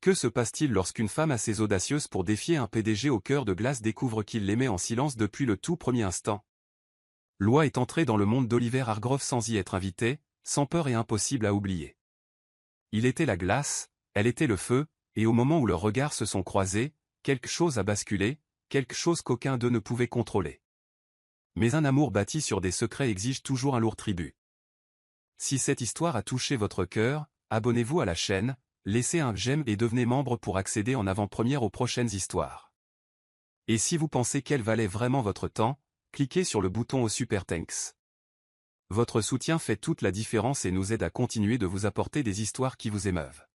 Que se passe-t-il lorsqu'une femme assez audacieuse pour défier un PDG au cœur de glace découvre qu'il l'aimait en silence depuis le tout premier instant? Loi est entrée dans le monde d'Oliver Hargrove sans y être invitée, sans peur et impossible à oublier. Il était la glace, elle était le feu, et au moment où leurs regards se sont croisés, quelque chose a basculé, quelque chose qu'aucun d'eux ne pouvait contrôler. Mais un amour bâti sur des secrets exige toujours un lourd tribut. Si cette histoire a touché votre cœur, abonnez-vous à la chaîne, laissez un j'aime et devenez membre pour accéder en avant-première aux prochaines histoires. Et si vous pensez qu'elle valait vraiment votre temps, cliquez sur le bouton au Super Thanks. Votre soutien fait toute la différence et nous aide à continuer de vous apporter des histoires qui vous émeuvent.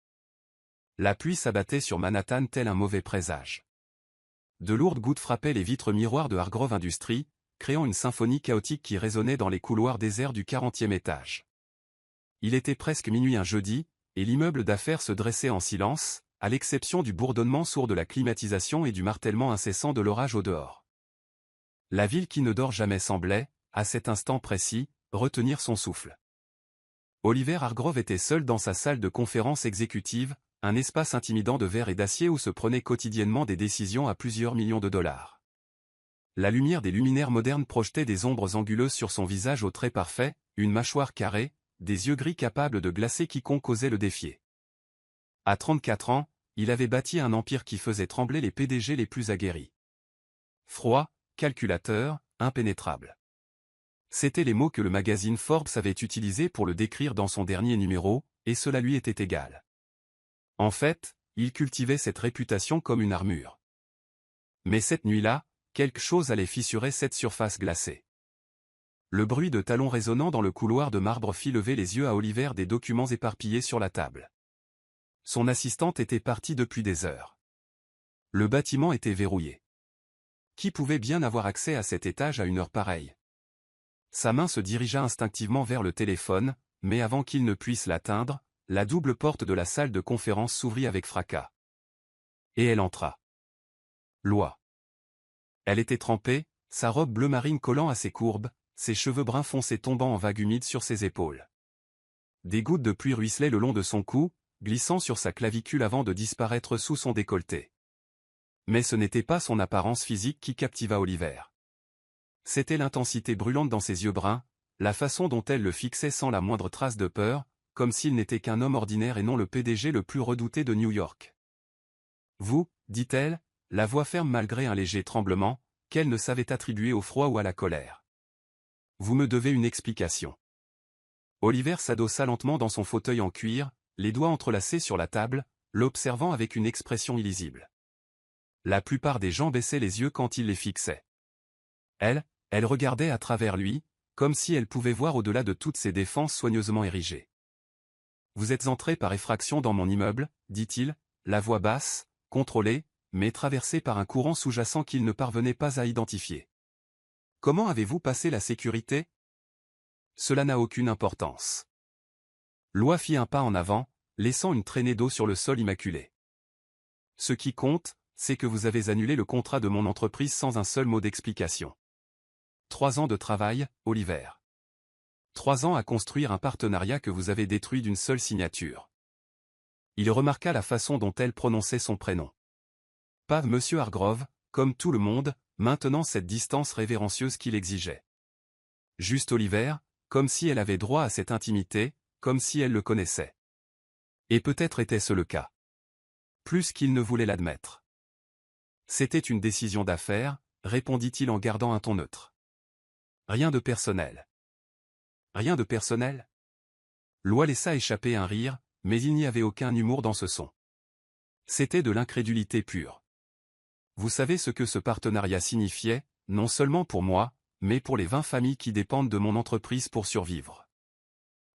La pluie s'abattait sur Manhattan tel un mauvais présage. De lourdes gouttes frappaient les vitres miroirs de Hargrove Industries, créant une symphonie chaotique qui résonnait dans les couloirs déserts du 40e étage. Il était presque minuit un jeudi, et l'immeuble d'affaires se dressait en silence, à l'exception du bourdonnement sourd de la climatisation et du martèlement incessant de l'orage au dehors. La ville qui ne dort jamais semblait, à cet instant précis, retenir son souffle. Oliver Hargrove était seul dans sa salle de conférence exécutive, un espace intimidant de verre et d'acier où se prenaient quotidiennement des décisions à plusieurs millions de dollars. La lumière des luminaires modernes projetait des ombres anguleuses sur son visage aux traits parfaits, une mâchoire carrée, des yeux gris capables de glacer quiconque osait le défier. À 34 ans, il avait bâti un empire qui faisait trembler les PDG les plus aguerris. Froid, calculateur, impénétrable. C'étaient les mots que le magazine Forbes avait utilisés pour le décrire dans son dernier numéro, et cela lui était égal. En fait, il cultivait cette réputation comme une armure. Mais cette nuit-là, quelque chose allait fissurer cette surface glacée. Le bruit de talons résonnant dans le couloir de marbre fit lever les yeux à Oliver des documents éparpillés sur la table. Son assistante était partie depuis des heures. Le bâtiment était verrouillé. Qui pouvait bien avoir accès à cet étage à une heure pareille? Sa main se dirigea instinctivement vers le téléphone, mais avant qu'il ne puisse l'atteindre, la double porte de la salle de conférence s'ouvrit avec fracas. Et elle entra. Loi. Elle était trempée, sa robe bleu marine collant à ses courbes, ses cheveux bruns foncés tombant en vagues humides sur ses épaules. Des gouttes de pluie ruisselaient le long de son cou, glissant sur sa clavicule avant de disparaître sous son décolleté. Mais ce n'était pas son apparence physique qui captiva Oliver. C'était l'intensité brûlante dans ses yeux bruns, la façon dont elle le fixait sans la moindre trace de peur, comme s'il n'était qu'un homme ordinaire et non le PDG le plus redouté de New York. Vous, dit-elle, la voix ferme malgré un léger tremblement, qu'elle ne savait attribuer au froid ou à la colère. Vous me devez une explication. Oliver s'adossa lentement dans son fauteuil en cuir, les doigts entrelacés sur la table, l'observant avec une expression illisible. La plupart des gens baissaient les yeux quand il les fixait. Elle regardait à travers lui, comme si elle pouvait voir au-delà de toutes ses défenses soigneusement érigées. Vous êtes entré par effraction dans mon immeuble, dit-il, la voix basse, contrôlée, mais traversée par un courant sous-jacent qu'il ne parvenait pas à identifier. Comment avez-vous passé la sécurité? Cela n'a aucune importance. Loi fit un pas en avant, laissant une traînée d'eau sur le sol immaculé. Ce qui compte, c'est que vous avez annulé le contrat de mon entreprise sans un seul mot d'explication. 3 ans de travail, Oliver. 3 ans à construire un partenariat que vous avez détruit d'une seule signature. Il remarqua la façon dont elle prononçait son prénom. Pas Monsieur Hargrove, comme tout le monde, maintenant cette distance révérencieuse qu'il exigeait. Juste Oliver, comme si elle avait droit à cette intimité, comme si elle le connaissait. Et peut-être était-ce le cas. Plus qu'il ne voulait l'admettre. C'était une décision d'affaires, répondit-il en gardant un ton neutre. Rien de personnel. Rien de personnel? Loi laissa échapper un rire, mais il n'y avait aucun humour dans ce son. C'était de l'incrédulité pure. Vous savez ce que ce partenariat signifiait, non seulement pour moi, mais pour les 20 familles qui dépendent de mon entreprise pour survivre.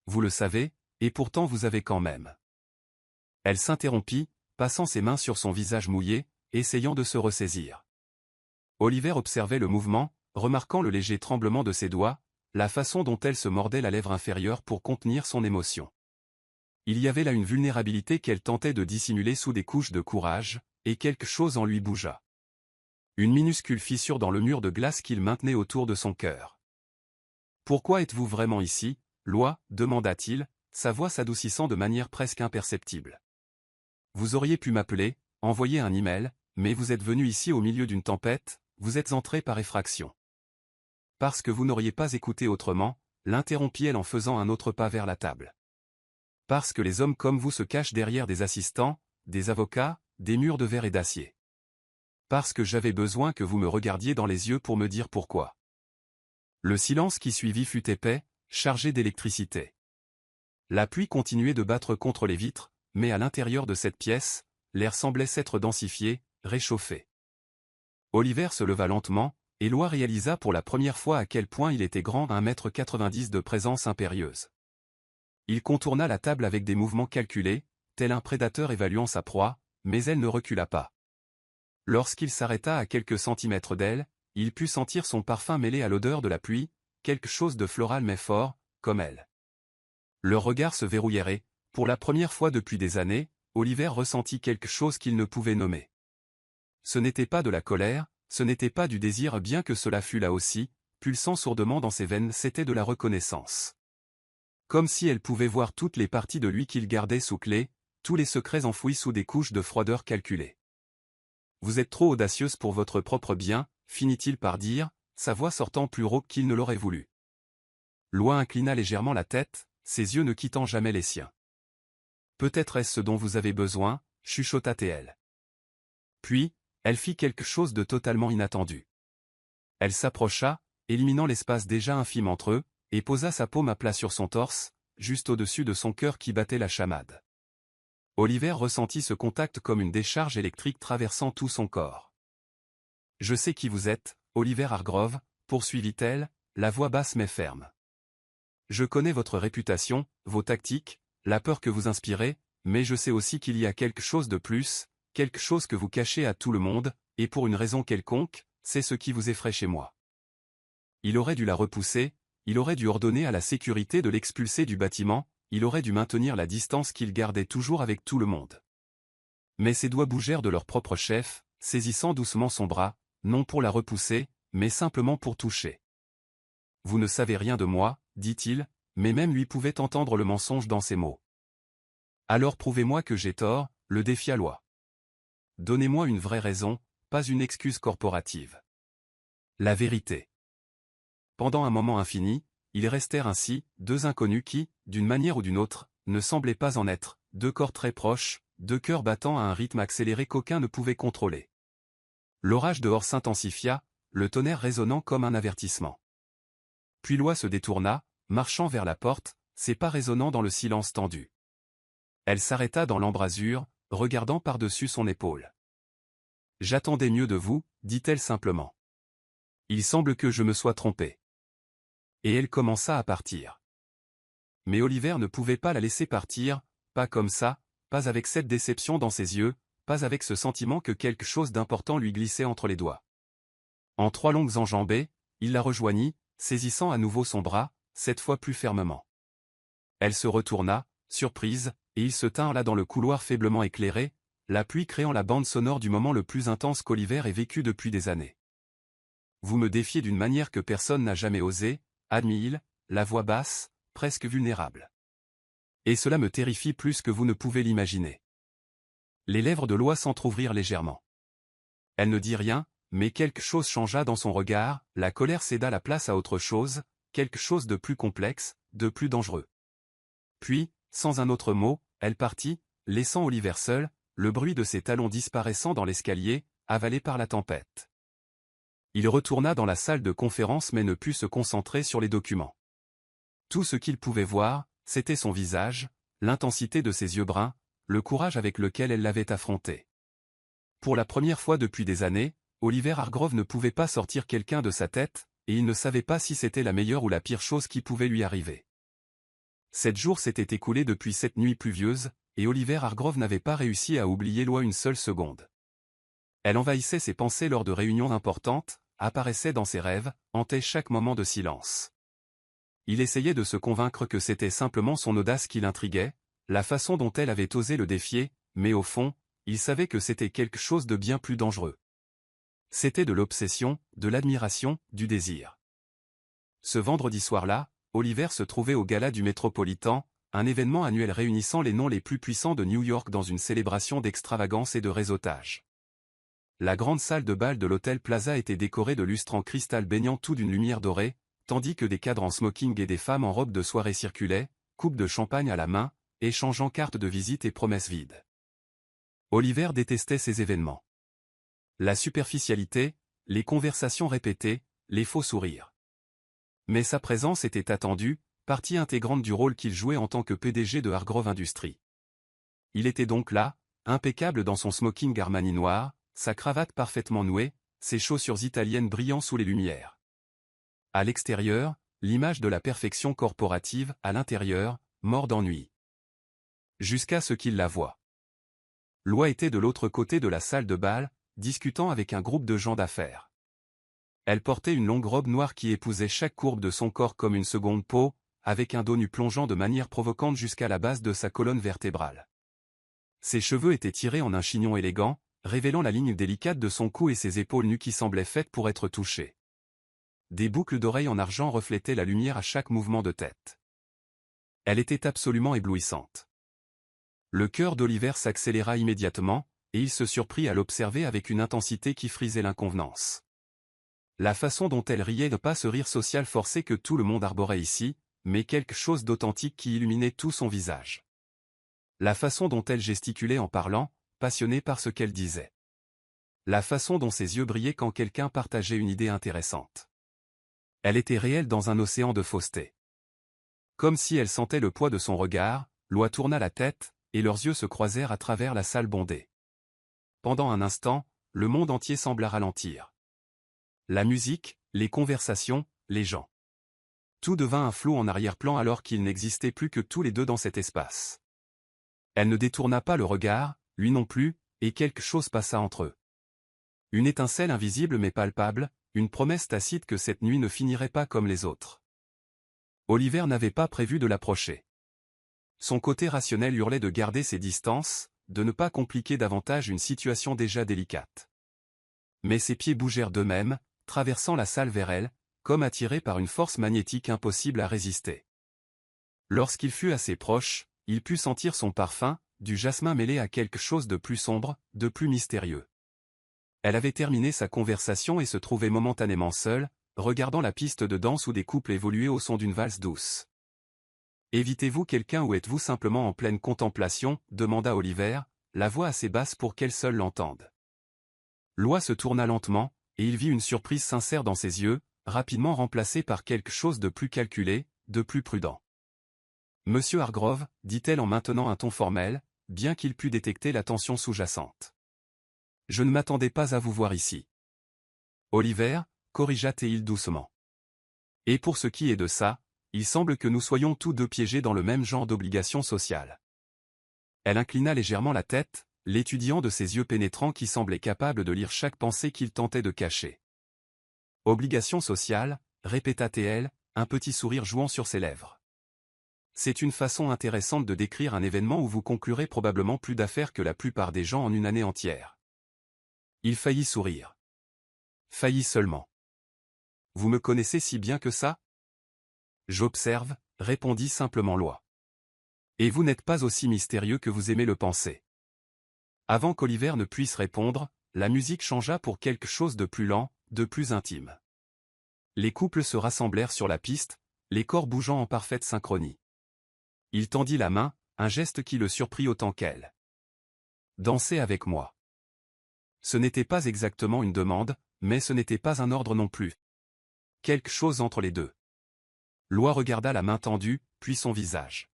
Vous le savez, et pourtant vous avez quand même. Elle s'interrompit, passant ses mains sur son visage mouillé, essayant de se ressaisir. Oliver observait le mouvement, remarquant le léger tremblement de ses doigts, la façon dont elle se mordait la lèvre inférieure pour contenir son émotion. Il y avait là une vulnérabilité qu'elle tentait de dissimuler sous des couches de courage, et quelque chose en lui bougea. Une minuscule fissure dans le mur de glace qu'il maintenait autour de son cœur. « Pourquoi êtes-vous vraiment ici, Loi » demanda-t-il, sa voix s'adoucissant de manière presque imperceptible. Vous auriez pu m'appeler, envoyer un email, mais vous êtes venu ici au milieu d'une tempête, vous êtes entré par effraction. Parce que vous n'auriez pas écouté autrement, l'interrompit-elle en faisant un autre pas vers la table. Parce que les hommes comme vous se cachent derrière des assistants, des avocats, des murs de verre et d'acier. Parce que j'avais besoin que vous me regardiez dans les yeux pour me dire pourquoi. Le silence qui suivit fut épais, chargé d'électricité. La pluie continuait de battre contre les vitres, mais à l'intérieur de cette pièce, l'air semblait s'être densifié, réchauffé. Oliver se leva lentement, et Loi réalisa pour la première fois à quel point il était grand, 1,90 m de présence impérieuse. Il contourna la table avec des mouvements calculés, tel un prédateur évaluant sa proie, mais elle ne recula pas. Lorsqu'il s'arrêta à quelques centimètres d'elle, il put sentir son parfum mêlé à l'odeur de la pluie, quelque chose de floral mais fort, comme elle. Leurs regards se verrouillèrent et, pour la première fois depuis des années, Oliver ressentit quelque chose qu'il ne pouvait nommer. Ce n'était pas de la colère, ce n'était pas du désir bien que cela fût là aussi, pulsant sourdement dans ses veines, c'était de la reconnaissance. Comme si elle pouvait voir toutes les parties de lui qu'il gardait sous clé, tous les secrets enfouis sous des couches de froideur calculée. Vous êtes trop audacieuse pour votre propre bien, finit-il par dire, sa voix sortant plus rauque qu'il ne l'aurait voulu. Loi inclina légèrement la tête, ses yeux ne quittant jamais les siens. Peut-être est-ce ce dont vous avez besoin, chuchota-t-elle. Puis, elle fit quelque chose de totalement inattendu. Elle s'approcha, éliminant l'espace déjà infime entre eux, et posa sa paume à plat sur son torse, juste au-dessus de son cœur qui battait la chamade. Oliver ressentit ce contact comme une décharge électrique traversant tout son corps. « Je sais qui vous êtes, Oliver Hargrove, poursuivit-elle, la voix basse mais ferme. Je connais votre réputation, vos tactiques, la peur que vous inspirez, mais je sais aussi qu'il y a quelque chose de plus, quelque chose que vous cachez à tout le monde, et pour une raison quelconque, c'est ce qui vous effraie chez moi. » Il aurait dû la repousser, il aurait dû ordonner à la sécurité de l'expulser du bâtiment, il aurait dû maintenir la distance qu'il gardait toujours avec tout le monde. Mais ses doigts bougèrent de leur propre chef, saisissant doucement son bras, non pour la repousser, mais simplement pour toucher. « Vous ne savez rien de moi, dit-il, mais même lui pouvait entendre le mensonge dans ses mots. Alors prouvez-moi que j'ai tort, le défia Loi. Donnez-moi une vraie raison, pas une excuse corporative. La vérité. Pendant un moment infini, ils restèrent ainsi, deux inconnus qui, d'une manière ou d'une autre, ne semblaient pas en être, deux corps très proches, deux cœurs battant à un rythme accéléré qu'aucun ne pouvait contrôler. L'orage dehors s'intensifia, le tonnerre résonnant comme un avertissement. Puis Loi se détourna, marchant vers la porte, ses pas résonnant dans le silence tendu. Elle s'arrêta dans l'embrasure, regardant par-dessus son épaule. « J'attendais mieux de vous, dit-elle simplement. Il semble que je me sois trompée. » Et elle commença à partir. Mais Oliver ne pouvait pas la laisser partir, pas comme ça, pas avec cette déception dans ses yeux, pas avec ce sentiment que quelque chose d'important lui glissait entre les doigts. En trois longues enjambées, il la rejoignit, saisissant à nouveau son bras, cette fois plus fermement. Elle se retourna, surprise, et ils se tinrent là dans le couloir faiblement éclairé, la pluie créant la bande sonore du moment le plus intense qu'Oliver ait vécu depuis des années. « Vous me défiez d'une manière que personne n'a jamais osé, admit-il, la voix basse, presque vulnérable. Et cela me terrifie plus que vous ne pouvez l'imaginer. » Les lèvres de Loi s'entr'ouvrirent légèrement. Elle ne dit rien, mais quelque chose changea dans son regard, la colère céda la place à autre chose, quelque chose de plus complexe, de plus dangereux. Puis, sans un autre mot, elle partit, laissant Oliver seul, le bruit de ses talons disparaissant dans l'escalier, avalé par la tempête. Il retourna dans la salle de conférence mais ne put se concentrer sur les documents. Tout ce qu'il pouvait voir, c'était son visage, l'intensité de ses yeux bruns, le courage avec lequel elle l'avait affronté. Pour la première fois depuis des années, Oliver Hargrove ne pouvait pas sortir quelqu'un de sa tête, et il ne savait pas si c'était la meilleure ou la pire chose qui pouvait lui arriver. 7 jours s'étaient écoulés depuis cette nuit pluvieuse, et Oliver Hargrove n'avait pas réussi à oublier Loi une seule seconde. Elle envahissait ses pensées lors de réunions importantes, apparaissait dans ses rêves, hantait chaque moment de silence. Il essayait de se convaincre que c'était simplement son audace qui l'intriguait, la façon dont elle avait osé le défier, mais au fond, il savait que c'était quelque chose de bien plus dangereux. C'était de l'obsession, de l'admiration, du désir. Ce vendredi soir-là, Oliver se trouvait au gala du Métropolitan, un événement annuel réunissant les noms les plus puissants de New York dans une célébration d'extravagance et de réseautage. La grande salle de bal de l'Hôtel Plaza était décorée de lustres en cristal baignant tout d'une lumière dorée, tandis que des cadres en smoking et des femmes en robe de soirée circulaient, coupes de champagne à la main, échangeant cartes de visite et promesses vides. Oliver détestait ces événements. La superficialité, les conversations répétées, les faux sourires. Mais sa présence était attendue, partie intégrante du rôle qu'il jouait en tant que PDG de Hargrove Industries. Il était donc là, impeccable dans son smoking Armani noir, sa cravate parfaitement nouée, ses chaussures italiennes brillant sous les lumières. À l'extérieur, l'image de la perfection corporative, à l'intérieur, mort d'ennui. Jusqu'à ce qu'il la voie. Loi était de l'autre côté de la salle de bal, discutant avec un groupe de gens d'affaires. Elle portait une longue robe noire qui épousait chaque courbe de son corps comme une seconde peau, avec un dos nu plongeant de manière provocante jusqu'à la base de sa colonne vertébrale. Ses cheveux étaient tirés en un chignon élégant, révélant la ligne délicate de son cou et ses épaules nues qui semblaient faites pour être touchées. Des boucles d'oreilles en argent reflétaient la lumière à chaque mouvement de tête. Elle était absolument éblouissante. Le cœur d'Oliver s'accéléra immédiatement, et il se surprit à l'observer avec une intensité qui frisait l'inconvenance. La façon dont elle riait ne pas ce rire social forcé que tout le monde arborait ici, mais quelque chose d'authentique qui illuminait tout son visage. La façon dont elle gesticulait en parlant, passionnée par ce qu'elle disait. La façon dont ses yeux brillaient quand quelqu'un partageait une idée intéressante. Elle était réelle dans un océan de fausseté. Comme si elle sentait le poids de son regard, Loi tourna la tête, et leurs yeux se croisèrent à travers la salle bondée. Pendant un instant, le monde entier sembla ralentir. La musique, les conversations, les gens. Tout devint un flou en arrière-plan alors qu'ils n'existaient plus que tous les deux dans cet espace. Elle ne détourna pas le regard, lui non plus, et quelque chose passa entre eux. Une étincelle invisible mais palpable, une promesse tacite que cette nuit ne finirait pas comme les autres. Oliver n'avait pas prévu de l'approcher. Son côté rationnel hurlait de garder ses distances, de ne pas compliquer davantage une situation déjà délicate. Mais ses pieds bougèrent d'eux-mêmes, traversant la salle vers elle, comme attirés par une force magnétique impossible à résister. Lorsqu'il fut assez proche, il put sentir son parfum, du jasmin mêlé à quelque chose de plus sombre, de plus mystérieux. Elle avait terminé sa conversation et se trouvait momentanément seule, regardant la piste de danse où des couples évoluaient au son d'une valse douce. « Évitez-vous quelqu'un ou êtes-vous simplement en pleine contemplation » demanda Oliver, la voix assez basse pour qu'elle seule l'entende. Loi se tourna lentement, et il vit une surprise sincère dans ses yeux, rapidement remplacée par quelque chose de plus calculé, de plus prudent. « Monsieur Hargrove, dit-elle en maintenant un ton formel, bien qu'il pût détecter la tension sous-jacente. Je ne m'attendais pas à vous voir ici. Oliver, corrigea Théil doucement. Et pour ce qui est de ça, il semble que nous soyons tous deux piégés dans le même genre d'obligation sociale. Elle inclina légèrement la tête, l'étudiant de ses yeux pénétrants qui semblaient capables de lire chaque pensée qu'il tentait de cacher. Obligation sociale, répéta Théil, un petit sourire jouant sur ses lèvres. C'est une façon intéressante de décrire un événement où vous conclurez probablement plus d'affaires que la plupart des gens en une année entière. Il faillit sourire. Faillit seulement. Vous me connaissez si bien que ça ? J'observe, répondit simplement Loi. Et vous n'êtes pas aussi mystérieux que vous aimez le penser. Avant qu'Oliver ne puisse répondre, la musique changea pour quelque chose de plus lent, de plus intime. Les couples se rassemblèrent sur la piste, les corps bougeant en parfaite synchronie. Il tendit la main, un geste qui le surprit autant qu'elle. Dansez avec moi. Ce n'était pas exactement une demande, mais ce n'était pas un ordre non plus. Quelque chose entre les deux. Loi regarda la main tendue, puis son visage.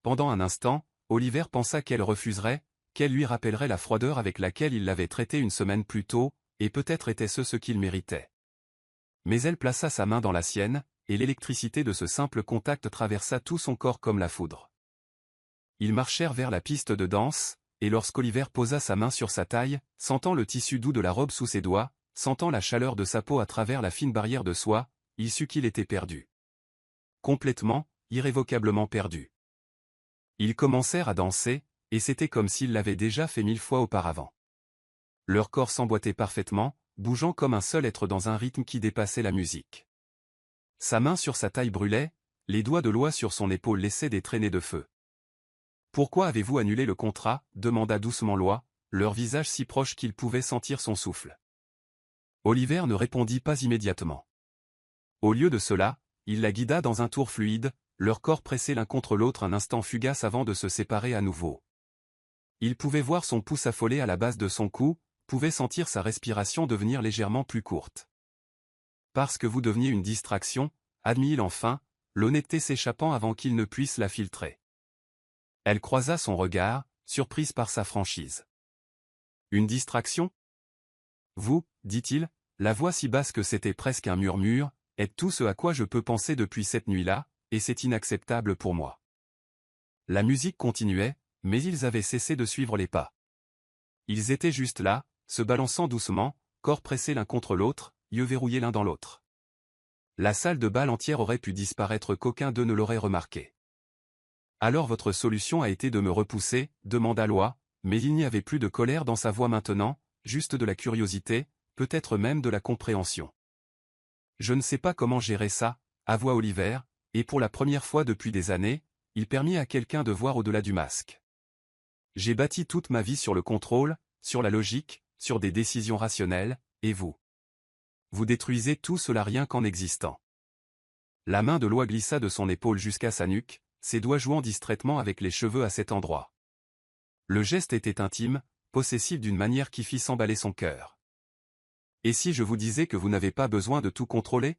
Pendant un instant, Oliver pensa qu'elle refuserait, qu'elle lui rappellerait la froideur avec laquelle il l'avait traité une semaine plus tôt, et peut-être était-ce ce qu'il méritait. Mais elle plaça sa main dans la sienne, et l'électricité de ce simple contact traversa tout son corps comme la foudre. Ils marchèrent vers la piste de danse, et lorsqu'Oliver posa sa main sur sa taille, sentant le tissu doux de la robe sous ses doigts, sentant la chaleur de sa peau à travers la fine barrière de soie, il sut qu'il était perdu. Complètement, irrévocablement perdu. Ils commencèrent à danser, et c'était comme s'ils l'avaient déjà fait 1000 fois auparavant. Leurs corps s'emboîtaient parfaitement, bougeant comme un seul être dans un rythme qui dépassait la musique. Sa main sur sa taille brûlait, Les doigts de Loi sur son épaule laissaient des traînées de feu. « Pourquoi avez-vous annulé le contrat » demanda doucement Loi, leur visage si proche qu'il pouvait sentir son souffle. Oliver ne répondit pas immédiatement. Au lieu de cela, il la guida dans un tour fluide, leurs corps pressés l'un contre l'autre un instant fugace avant de se séparer à nouveau. Il pouvait voir son pouce affolé à la base de son cou, pouvait sentir sa respiration devenir légèrement plus courte. « Parce que vous deveniez une distraction » admit-il enfin, l'honnêteté s'échappant avant qu'il ne puisse la filtrer. Elle croisa son regard, surprise par sa franchise. « Une distraction ? Vous, dit-il, la voix si basse que c'était presque un murmure, êtes tout ce à quoi je peux penser depuis cette nuit-là, et c'est inacceptable pour moi. » La musique continuait, mais ils avaient cessé de suivre les pas. Ils étaient juste là, se balançant doucement, corps pressés l'un contre l'autre, yeux verrouillés l'un dans l'autre. La salle de bal entière aurait pu disparaître qu'aucun d'eux ne l'aurait remarqué. « Alors votre solution a été de me repousser » demanda Loi, mais il n'y avait plus de colère dans sa voix maintenant, juste de la curiosité, peut-être même de la compréhension. « Je ne sais pas comment gérer ça » avoua Oliver, et pour la première fois depuis des années, il permit à quelqu'un de voir au-delà du masque. « J'ai bâti toute ma vie sur le contrôle, sur la logique, sur des décisions rationnelles, et vous. Vous détruisez tout cela rien qu'en existant. » La main de Loi glissa de son épaule jusqu'à sa nuque, ses doigts jouant distraitement avec les cheveux à cet endroit. Le geste était intime, possessif d'une manière qui fit s'emballer son cœur. « Et si je vous disais que vous n'avez pas besoin de tout contrôler »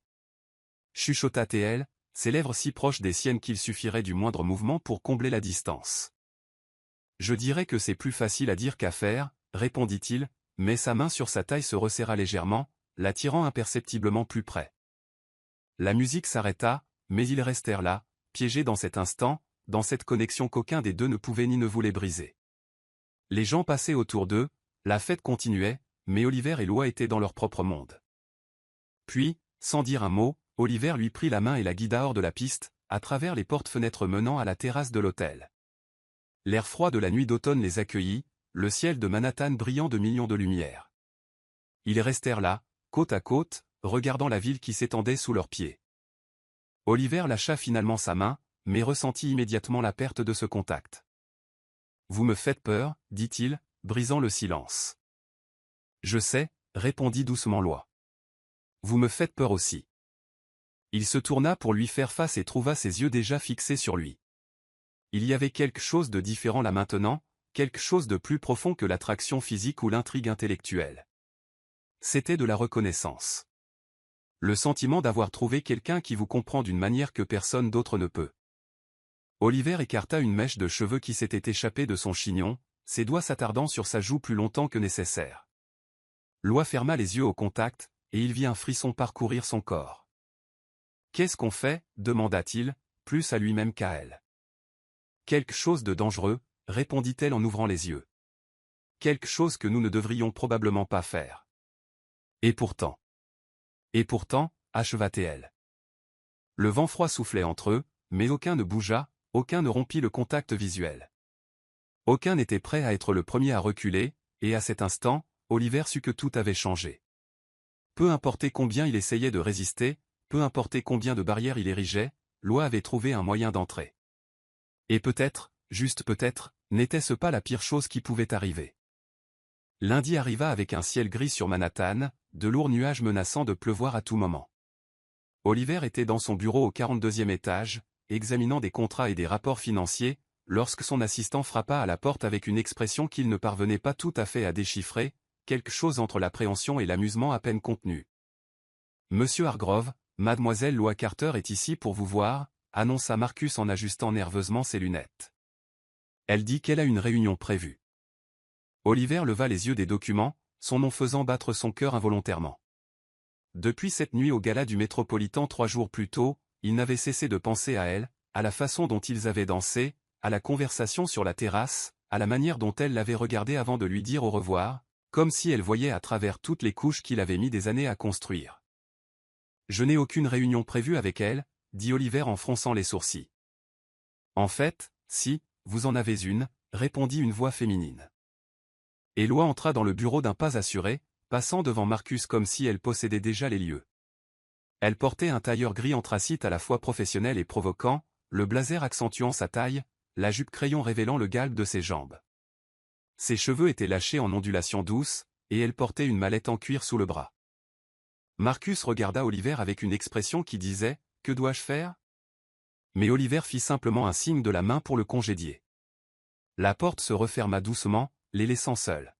chuchota-t-elle, ses lèvres si proches des siennes qu'il suffirait du moindre mouvement pour combler la distance. « Je dirais que c'est plus facile à dire qu'à faire, répondit-il, mais sa main sur sa taille se resserra légèrement, l'attirant imperceptiblement plus près. La musique s'arrêta, mais ils restèrent là, piégés dans cet instant, dans cette connexion qu'aucun des deux ne pouvait ni ne voulait briser. Les gens passaient autour d'eux, la fête continuait, mais Oliver et Loi étaient dans leur propre monde. Puis, sans dire un mot, Oliver lui prit la main et la guida hors de la piste, à travers les portes-fenêtres menant à la terrasse de l'hôtel. L'air froid de la nuit d'automne les accueillit, le ciel de Manhattan brillant de millions de lumières. Ils restèrent là, côte à côte, regardant la ville qui s'étendait sous leurs pieds. Oliver lâcha finalement sa main, mais ressentit immédiatement la perte de ce contact. « Vous me faites peur, dit-il, brisant le silence. »« Je sais, répondit doucement Loi. Vous me faites peur aussi. » Il se tourna pour lui faire face et trouva ses yeux déjà fixés sur lui. Il y avait quelque chose de différent là maintenant, quelque chose de plus profond que l'attraction physique ou l'intrigue intellectuelle. C'était de la reconnaissance. Le sentiment d'avoir trouvé quelqu'un qui vous comprend d'une manière que personne d'autre ne peut. Oliver écarta une mèche de cheveux qui s'était échappée de son chignon, ses doigts s'attardant sur sa joue plus longtemps que nécessaire. Loi ferma les yeux au contact, et il vit un frisson parcourir son corps. « Qu'est-ce qu'on fait » demanda-t-il, plus à lui-même qu'à elle. « Quelque chose de dangereux, répondit-elle en ouvrant les yeux. Quelque chose que nous ne devrions probablement pas faire. Et pourtant. Et pourtant, acheva-t-elle. Le vent froid soufflait entre eux, mais aucun ne bougea, aucun ne rompit le contact visuel. Aucun n'était prêt à être le premier à reculer, et à cet instant, Oliver sut que tout avait changé. Peu importait combien il essayait de résister, peu importait combien de barrières il érigeait, Loi avait trouvé un moyen d'entrer. Et peut-être, juste peut-être, n'était-ce pas la pire chose qui pouvait arriver. Lundi arriva avec un ciel gris sur Manhattan, de lourds nuages menaçant de pleuvoir à tout moment. Oliver était dans son bureau au 42e étage, examinant des contrats et des rapports financiers, lorsque son assistant frappa à la porte avec une expression qu'il ne parvenait pas tout à fait à déchiffrer, quelque chose entre l'appréhension et l'amusement à peine contenu. « Monsieur Hargrove, mademoiselle Loi Carter est ici pour vous voir », annonça Marcus en ajustant nerveusement ses lunettes. « Elle dit qu'elle a une réunion prévue. » Oliver leva les yeux des documents, son nom faisant battre son cœur involontairement. Depuis cette nuit au gala du Métropolitan 3 jours plus tôt, il n'avait cessé de penser à elle, à la façon dont ils avaient dansé, à la conversation sur la terrasse, à la manière dont elle l'avait regardé avant de lui dire au revoir, comme si elle voyait à travers toutes les couches qu'il avait mis des années à construire. « Je n'ai aucune réunion prévue avec elle, » dit Oliver en fronçant les sourcils. « En fait, si, vous en avez une, » répondit une voix féminine. Et Loi entra dans le bureau d'un pas assuré, passant devant Marcus comme si elle possédait déjà les lieux. Elle portait un tailleur gris anthracite à la fois professionnel et provoquant, le blazer accentuant sa taille, la jupe crayon révélant le galbe de ses jambes. Ses cheveux étaient lâchés en ondulations douces, et elle portait une mallette en cuir sous le bras. Marcus regarda Oliver avec une expression qui disait « Que dois-je faire ?» Mais Oliver fit simplement un signe de la main pour le congédier. La porte se referma doucement, les laissant seuls.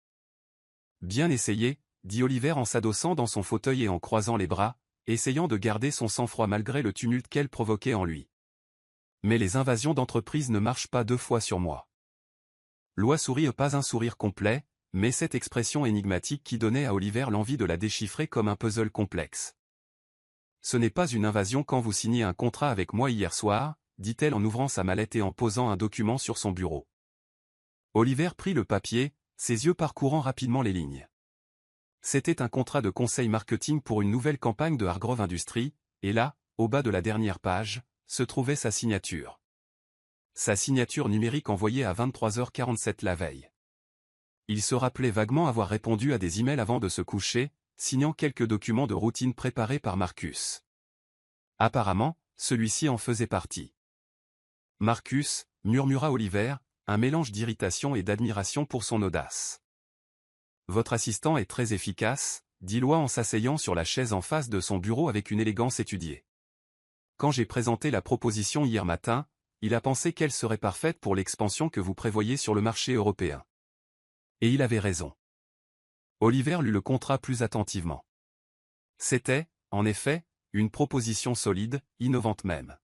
« Bien essayé », dit Oliver en s'adossant dans son fauteuil et en croisant les bras, essayant de garder son sang-froid malgré le tumulte qu'elle provoquait en lui. « Mais les invasions d'entreprise ne marchent pas 2 fois sur moi. » Loi sourit pas un sourire complet, mais cette expression énigmatique qui donnait à Oliver l'envie de la déchiffrer comme un puzzle complexe. « Ce n'est pas une invasion quand vous signez un contrat avec moi hier soir, dit-elle en ouvrant sa mallette et en posant un document sur son bureau. Oliver prit le papier, ses yeux parcourant rapidement les lignes. C'était un contrat de conseil marketing pour une nouvelle campagne de Hargrove Industries, et là, au bas de la dernière page, se trouvait sa signature. Sa signature numérique envoyée à 23h47 la veille. Il se rappelait vaguement avoir répondu à des emails avant de se coucher, signant quelques documents de routine préparés par Marcus. Apparemment, celui-ci en faisait partie. Marcus, murmura Oliver, un mélange d'irritation et d'admiration pour son audace. Votre assistant est très efficace, dit Loi en s'asseyant sur la chaise en face de son bureau avec une élégance étudiée. Quand j'ai présenté la proposition hier matin, il a pensé qu'elle serait parfaite pour l'expansion que vous prévoyez sur le marché européen. Et il avait raison. Oliver lut le contrat plus attentivement. C'était, en effet, une proposition solide, innovante même.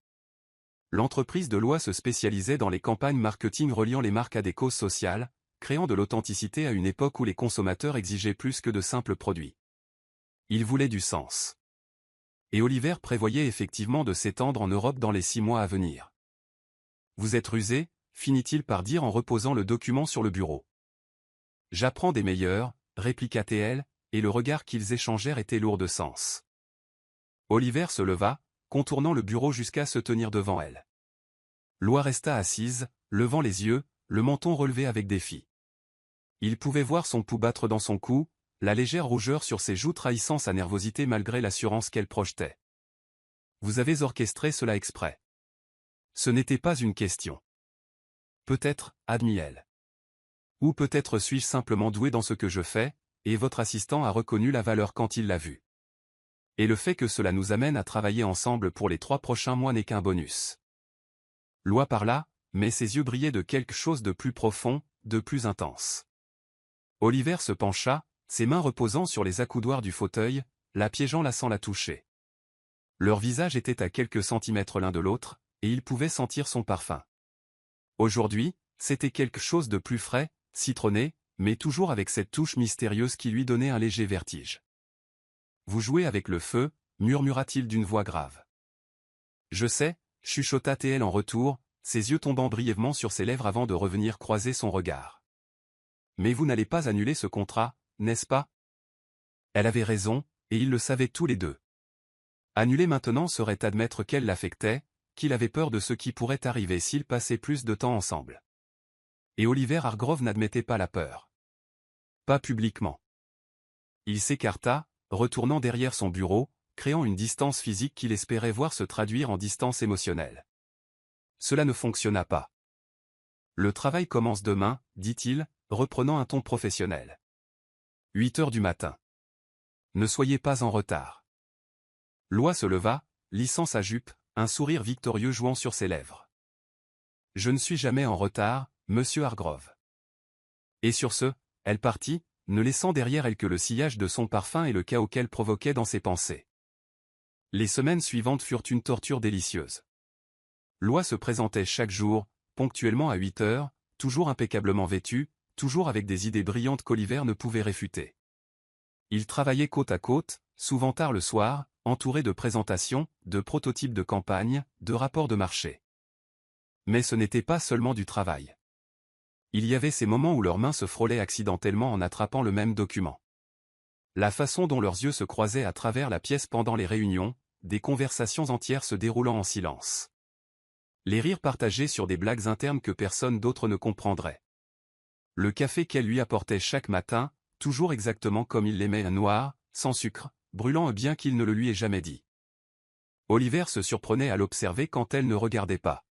L'entreprise de Loi se spécialisait dans les campagnes marketing reliant les marques à des causes sociales, créant de l'authenticité à une époque où les consommateurs exigeaient plus que de simples produits. Il voulait du sens. Et Oliver prévoyait effectivement de s'étendre en Europe dans les 6 mois à venir. Vous êtes rusé, finit-il par dire en reposant le document sur le bureau. J'apprends des meilleurs, répliqua TL, et le regard qu'ils échangèrent était lourd de sens. Oliver se leva, contournant le bureau jusqu'à se tenir devant elle. Loi resta assise, levant les yeux, le menton relevé avec défi. Il pouvait voir son pouls battre dans son cou, la légère rougeur sur ses joues trahissant sa nervosité malgré l'assurance qu'elle projetait. Vous avez orchestré cela exprès. Ce n'était pas une question. Peut-être, admit-elle. Ou peut-être suis-je simplement doué dans ce que je fais, et votre assistant a reconnu la valeur quand il l'a vue. Et le fait que cela nous amène à travailler ensemble pour les 3 prochains mois n'est qu'un bonus. Loi parla, mais ses yeux brillaient de quelque chose de plus profond, de plus intense. Oliver se pencha, ses mains reposant sur les accoudoirs du fauteuil, la piégeant là sans la toucher. Leurs visages étaient à quelques centimètres l'un de l'autre, et il pouvait sentir son parfum. Aujourd'hui, c'était quelque chose de plus frais, citronné, mais toujours avec cette touche mystérieuse qui lui donnait un léger vertige. Vous jouez avec le feu, murmura-t-il d'une voix grave. Je sais, chuchota TL en retour, ses yeux tombant brièvement sur ses lèvres avant de revenir croiser son regard. Mais vous n'allez pas annuler ce contrat, n'est-ce pas? Elle avait raison, et ils le savaient tous les deux. Annuler maintenant serait admettre qu'elle l'affectait, qu'il avait peur de ce qui pourrait arriver s'ils passaient plus de temps ensemble. Et Oliver Hargrove n'admettait pas la peur. Pas publiquement. Il s'écarta, retournant derrière son bureau, créant une distance physique qu'il espérait voir se traduire en distance émotionnelle. Cela ne fonctionna pas. Le travail commence demain, dit-il, reprenant un ton professionnel. 8 heures du matin. Ne soyez pas en retard. Loi se leva, lissant sa jupe, un sourire victorieux jouant sur ses lèvres. Je ne suis jamais en retard, monsieur Hargrove. Et sur ce, elle partit, ne laissant derrière elle que le sillage de son parfum et le chaos qu'elle provoquait dans ses pensées. Les semaines suivantes furent une torture délicieuse. Loi se présentait chaque jour, ponctuellement à 8 heures, toujours impeccablement vêtu, toujours avec des idées brillantes qu'Oliver ne pouvait réfuter. Ils travaillaient côte à côte, souvent tard le soir, entourés de présentations, de prototypes de campagne, de rapports de marché. Mais ce n'était pas seulement du travail. Il y avait ces moments où leurs mains se frôlaient accidentellement en attrapant le même document. La façon dont leurs yeux se croisaient à travers la pièce pendant les réunions, des conversations entières se déroulant en silence. Les rires partagés sur des blagues internes que personne d'autre ne comprendrait. Le café qu'elle lui apportait chaque matin, toujours exactement comme il l'aimait, un noir, sans sucre, brûlant bien qu'il ne le lui ait jamais dit. Oliver se surprenait à l'observer quand elle ne regardait pas.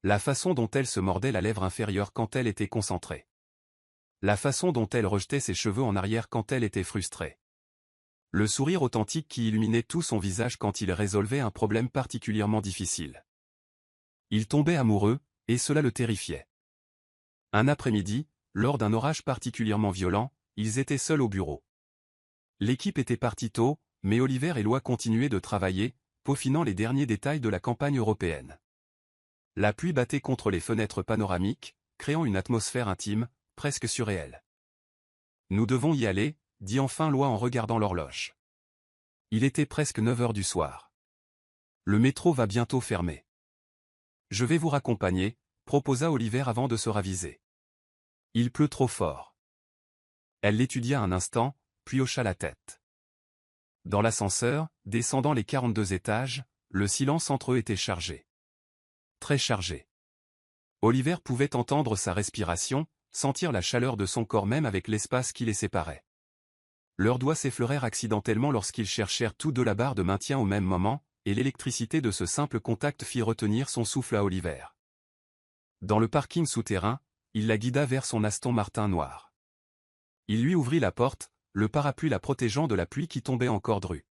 La façon dont elle se mordait la lèvre inférieure quand elle était concentrée. La façon dont elle rejetait ses cheveux en arrière quand elle était frustrée. Le sourire authentique qui illuminait tout son visage quand il résolvait un problème particulièrement difficile. Il tombait amoureux, et cela le terrifiait. Un après-midi, lors d'un orage particulièrement violent, ils étaient seuls au bureau. L'équipe était partie tôt, mais Oliver et Lois continuaient de travailler, peaufinant les derniers détails de la campagne européenne. La pluie battait contre les fenêtres panoramiques, créant une atmosphère intime, presque surréelle. « Nous devons y aller », dit enfin Lois en regardant l'horloge. Il était presque 9 heures du soir. Le métro va bientôt fermer. Je vais vous raccompagner, proposa Oliver avant de se raviser. Il pleut trop fort. Elle l'étudia un instant, puis hocha la tête. Dans l'ascenseur, descendant les 42 étages, le silence entre eux était chargé. Très chargé. Oliver pouvait entendre sa respiration, sentir la chaleur de son corps même avec l'espace qui les séparait. Leurs doigts s'effleurèrent accidentellement lorsqu'ils cherchèrent tous deux la barre de maintien au même moment, et l'électricité de ce simple contact fit retenir son souffle à Oliver. Dans le parking souterrain, il la guida vers son Aston Martin noir. Il lui ouvrit la porte, le parapluie la protégeant de la pluie qui tombait encore drue.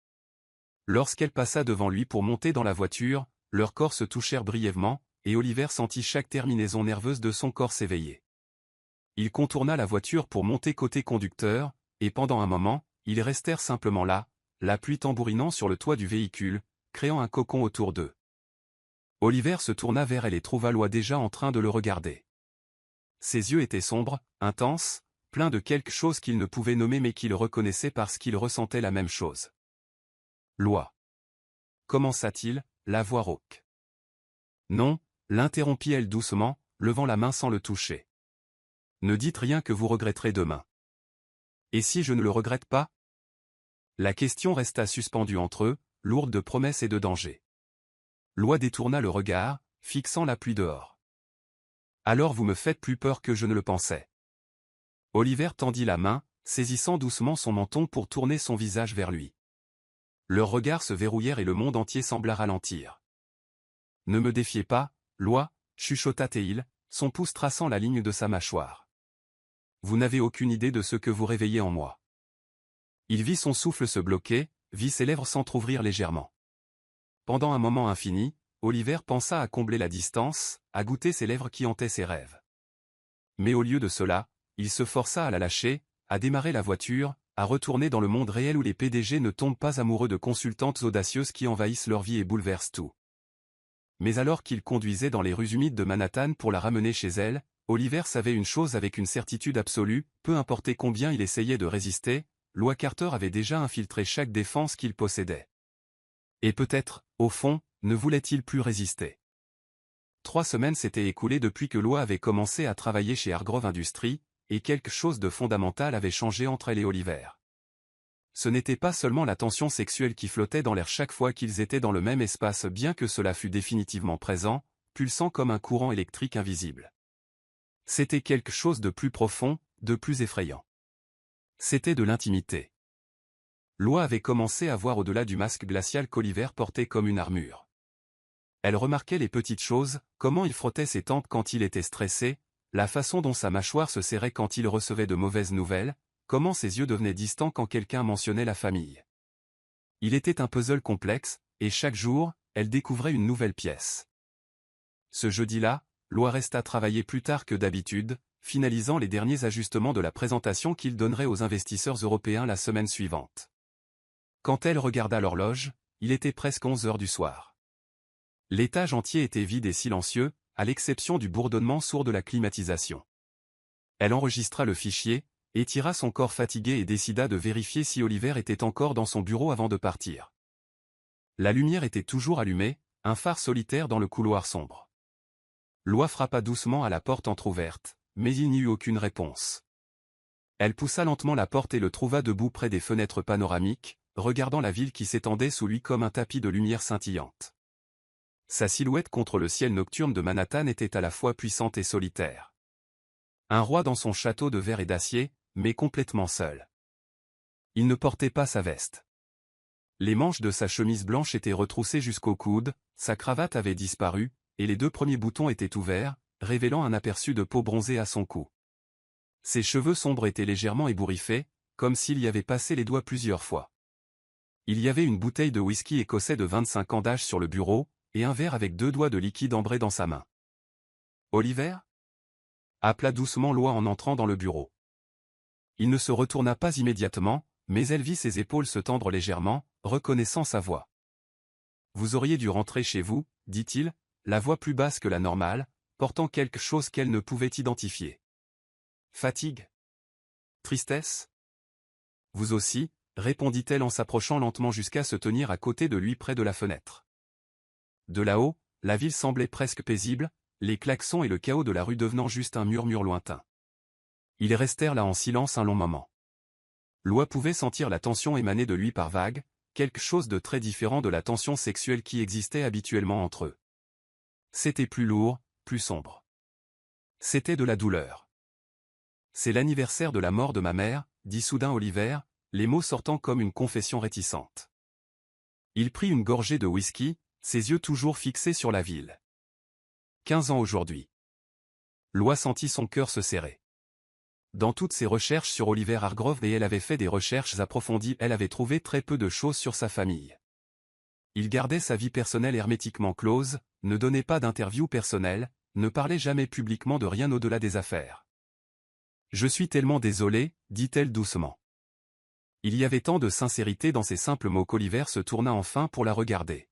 Lorsqu'elle passa devant lui pour monter dans la voiture, leurs corps se touchèrent brièvement, et Oliver sentit chaque terminaison nerveuse de son corps s'éveiller. Il contourna la voiture pour monter côté conducteur, et pendant un moment, ils restèrent simplement là, la pluie tambourinant sur le toit du véhicule, créant un cocon autour d'eux. Oliver se tourna vers elle et trouva Lois déjà en train de le regarder. Ses yeux étaient sombres, intenses, pleins de quelque chose qu'il ne pouvait nommer mais qu'il reconnaissait parce qu'il ressentait la même chose. Lois. Commença-t-il, la voix rauque. Non, l'interrompit-elle doucement, levant la main sans le toucher. Ne dites rien que vous regretterez demain. Et si je ne le regrette pas? La question resta suspendue entre eux, lourde de promesses et de dangers. Lois détourna le regard, fixant la pluie dehors. Alors vous me faites plus peur que je ne le pensais. Oliver tendit la main, saisissant doucement son menton pour tourner son visage vers lui. Leurs regards se verrouillèrent et le monde entier sembla ralentir. Ne me défiez pas, Lois, chuchota-t-il, son pouce traçant la ligne de sa mâchoire. Vous n'avez aucune idée de ce que vous réveillez en moi. Il vit son souffle se bloquer, vit ses lèvres s'entr'ouvrir légèrement. Pendant un moment infini, Oliver pensa à combler la distance, à goûter ses lèvres qui hantaient ses rêves. Mais au lieu de cela, il se força à la lâcher, à démarrer la voiture, à retourner dans le monde réel où les PDG ne tombent pas amoureux de consultantes audacieuses qui envahissent leur vie et bouleversent tout. Mais alors qu'il conduisait dans les rues humides de Manhattan pour la ramener chez elle, Oliver savait une chose avec une certitude absolue, peu importe combien il essayait de résister, Lois Carter avait déjà infiltré chaque défense qu'il possédait. Et peut-être, au fond, ne voulait-il plus résister. 3 semaines s'étaient écoulées depuis que Lois avait commencé à travailler chez Hargrove Industries, et quelque chose de fondamental avait changé entre elle et Oliver. Ce n'était pas seulement la tension sexuelle qui flottait dans l'air chaque fois qu'ils étaient dans le même espace bien que cela fût définitivement présent, pulsant comme un courant électrique invisible. C'était quelque chose de plus profond, de plus effrayant. C'était de l'intimité. Lois avait commencé à voir au-delà du masque glacial qu'Oliver portait comme une armure. Elle remarquait les petites choses, comment il frottait ses tempes quand il était stressé, la façon dont sa mâchoire se serrait quand il recevait de mauvaises nouvelles, comment ses yeux devenaient distants quand quelqu'un mentionnait la famille. Il était un puzzle complexe, et chaque jour, elle découvrait une nouvelle pièce. Ce jeudi-là, Lois resta travailler plus tard que d'habitude, finalisant les derniers ajustements de la présentation qu'il donnerait aux investisseurs européens la semaine suivante. Quand elle regarda l'horloge, il était presque 11 heures du soir. L'étage entier était vide et silencieux, à l'exception du bourdonnement sourd de la climatisation. Elle enregistra le fichier, étira son corps fatigué et décida de vérifier si Oliver était encore dans son bureau avant de partir. La lumière était toujours allumée, un phare solitaire dans le couloir sombre. Lois frappa doucement à la porte entr'ouverte, mais il n'y eut aucune réponse. Elle poussa lentement la porte et le trouva debout près des fenêtres panoramiques, regardant la ville qui s'étendait sous lui comme un tapis de lumière scintillante. Sa silhouette contre le ciel nocturne de Manhattan était à la fois puissante et solitaire. Un roi dans son château de verre et d'acier, mais complètement seul. Il ne portait pas sa veste. Les manches de sa chemise blanche étaient retroussées jusqu'au coude, sa cravate avait disparu, et les 2 premiers boutons étaient ouverts, révélant un aperçu de peau bronzée à son cou. Ses cheveux sombres étaient légèrement ébouriffés, comme s'il y avait passé les doigts plusieurs fois. Il y avait une bouteille de whisky écossais de 25 ans d'âge sur le bureau, et un verre avec 2 doigts de liquide ambré dans sa main. « Oliver » appela doucement Lois en entrant dans le bureau. Il ne se retourna pas immédiatement, mais elle vit ses épaules se tendre légèrement, reconnaissant sa voix. « Vous auriez dû rentrer chez vous, » dit-il, la voix plus basse que la normale, portant quelque chose qu'elle ne pouvait identifier. Fatigue? Tristesse? Vous aussi, répondit-elle en s'approchant lentement jusqu'à se tenir à côté de lui près de la fenêtre. De là-haut, la ville semblait presque paisible, les klaxons et le chaos de la rue devenant juste un murmure lointain. Ils restèrent là en silence un long moment. Lois pouvait sentir la tension émaner de lui par vagues, quelque chose de très différent de la tension sexuelle qui existait habituellement entre eux. C'était plus lourd, plus sombre. C'était de la douleur. « C'est l'anniversaire de la mort de ma mère », dit soudain Oliver, les mots sortant comme une confession réticente. Il prit une gorgée de whisky, ses yeux toujours fixés sur la ville. 15 ans aujourd'hui. Lois sentit son cœur se serrer. Dans toutes ses recherches sur Oliver Hargrove, et elle avait fait des recherches approfondies, elle avait trouvé très peu de choses sur sa famille. Il gardait sa vie personnelle hermétiquement close, ne donnait pas d'interviews personnelles, ne parlait jamais publiquement de rien au-delà des affaires. « Je suis tellement désolée, dit-elle doucement. Il y avait tant de sincérité dans ces simples mots qu'Oliver se tourna enfin pour la regarder.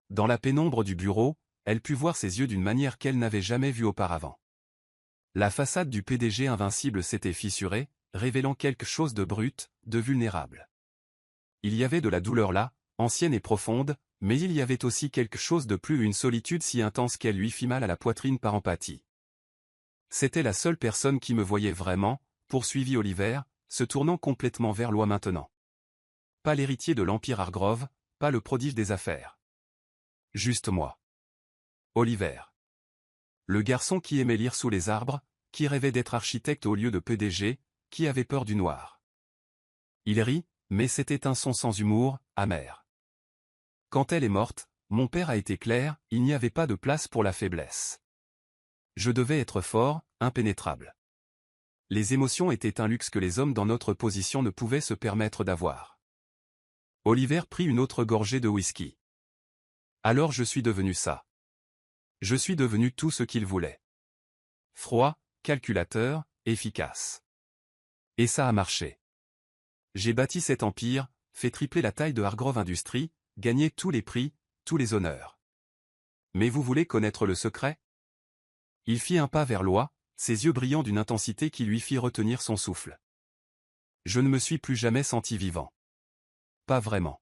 Dans la pénombre du bureau, elle put voir ses yeux d'une manière qu'elle n'avait jamais vue auparavant. La façade du PDG invincible s'était fissurée, révélant quelque chose de brut, de vulnérable. Il y avait de la douleur là, ancienne et profonde, mais il y avait aussi quelque chose de plus, une solitude si intense qu'elle lui fit mal à la poitrine par empathie. C'était la seule personne qui me voyait vraiment, poursuivit Oliver, se tournant complètement vers Lois maintenant. Pas l'héritier de l'Empire Hargrove, pas le prodige des affaires. Juste moi. Oliver. Le garçon qui aimait lire sous les arbres, qui rêvait d'être architecte au lieu de PDG, qui avait peur du noir. Il rit, mais c'était un son sans humour, amer. Quand elle est morte, mon père a été clair, il n'y avait pas de place pour la faiblesse. Je devais être fort, impénétrable. Les émotions étaient un luxe que les hommes dans notre position ne pouvaient se permettre d'avoir. Oliver prit une autre gorgée de whisky. Alors je suis devenu ça. Je suis devenu tout ce qu'il voulait. Froid, calculateur, efficace. Et ça a marché. J'ai bâti cet empire, fait tripler la taille de Hargrove Industries, gagné tous les prix, tous les honneurs. Mais vous voulez connaître le secret? Il fit un pas vers Lois, ses yeux brillants d'une intensité qui lui fit retenir son souffle. Je ne me suis plus jamais senti vivant. Pas vraiment.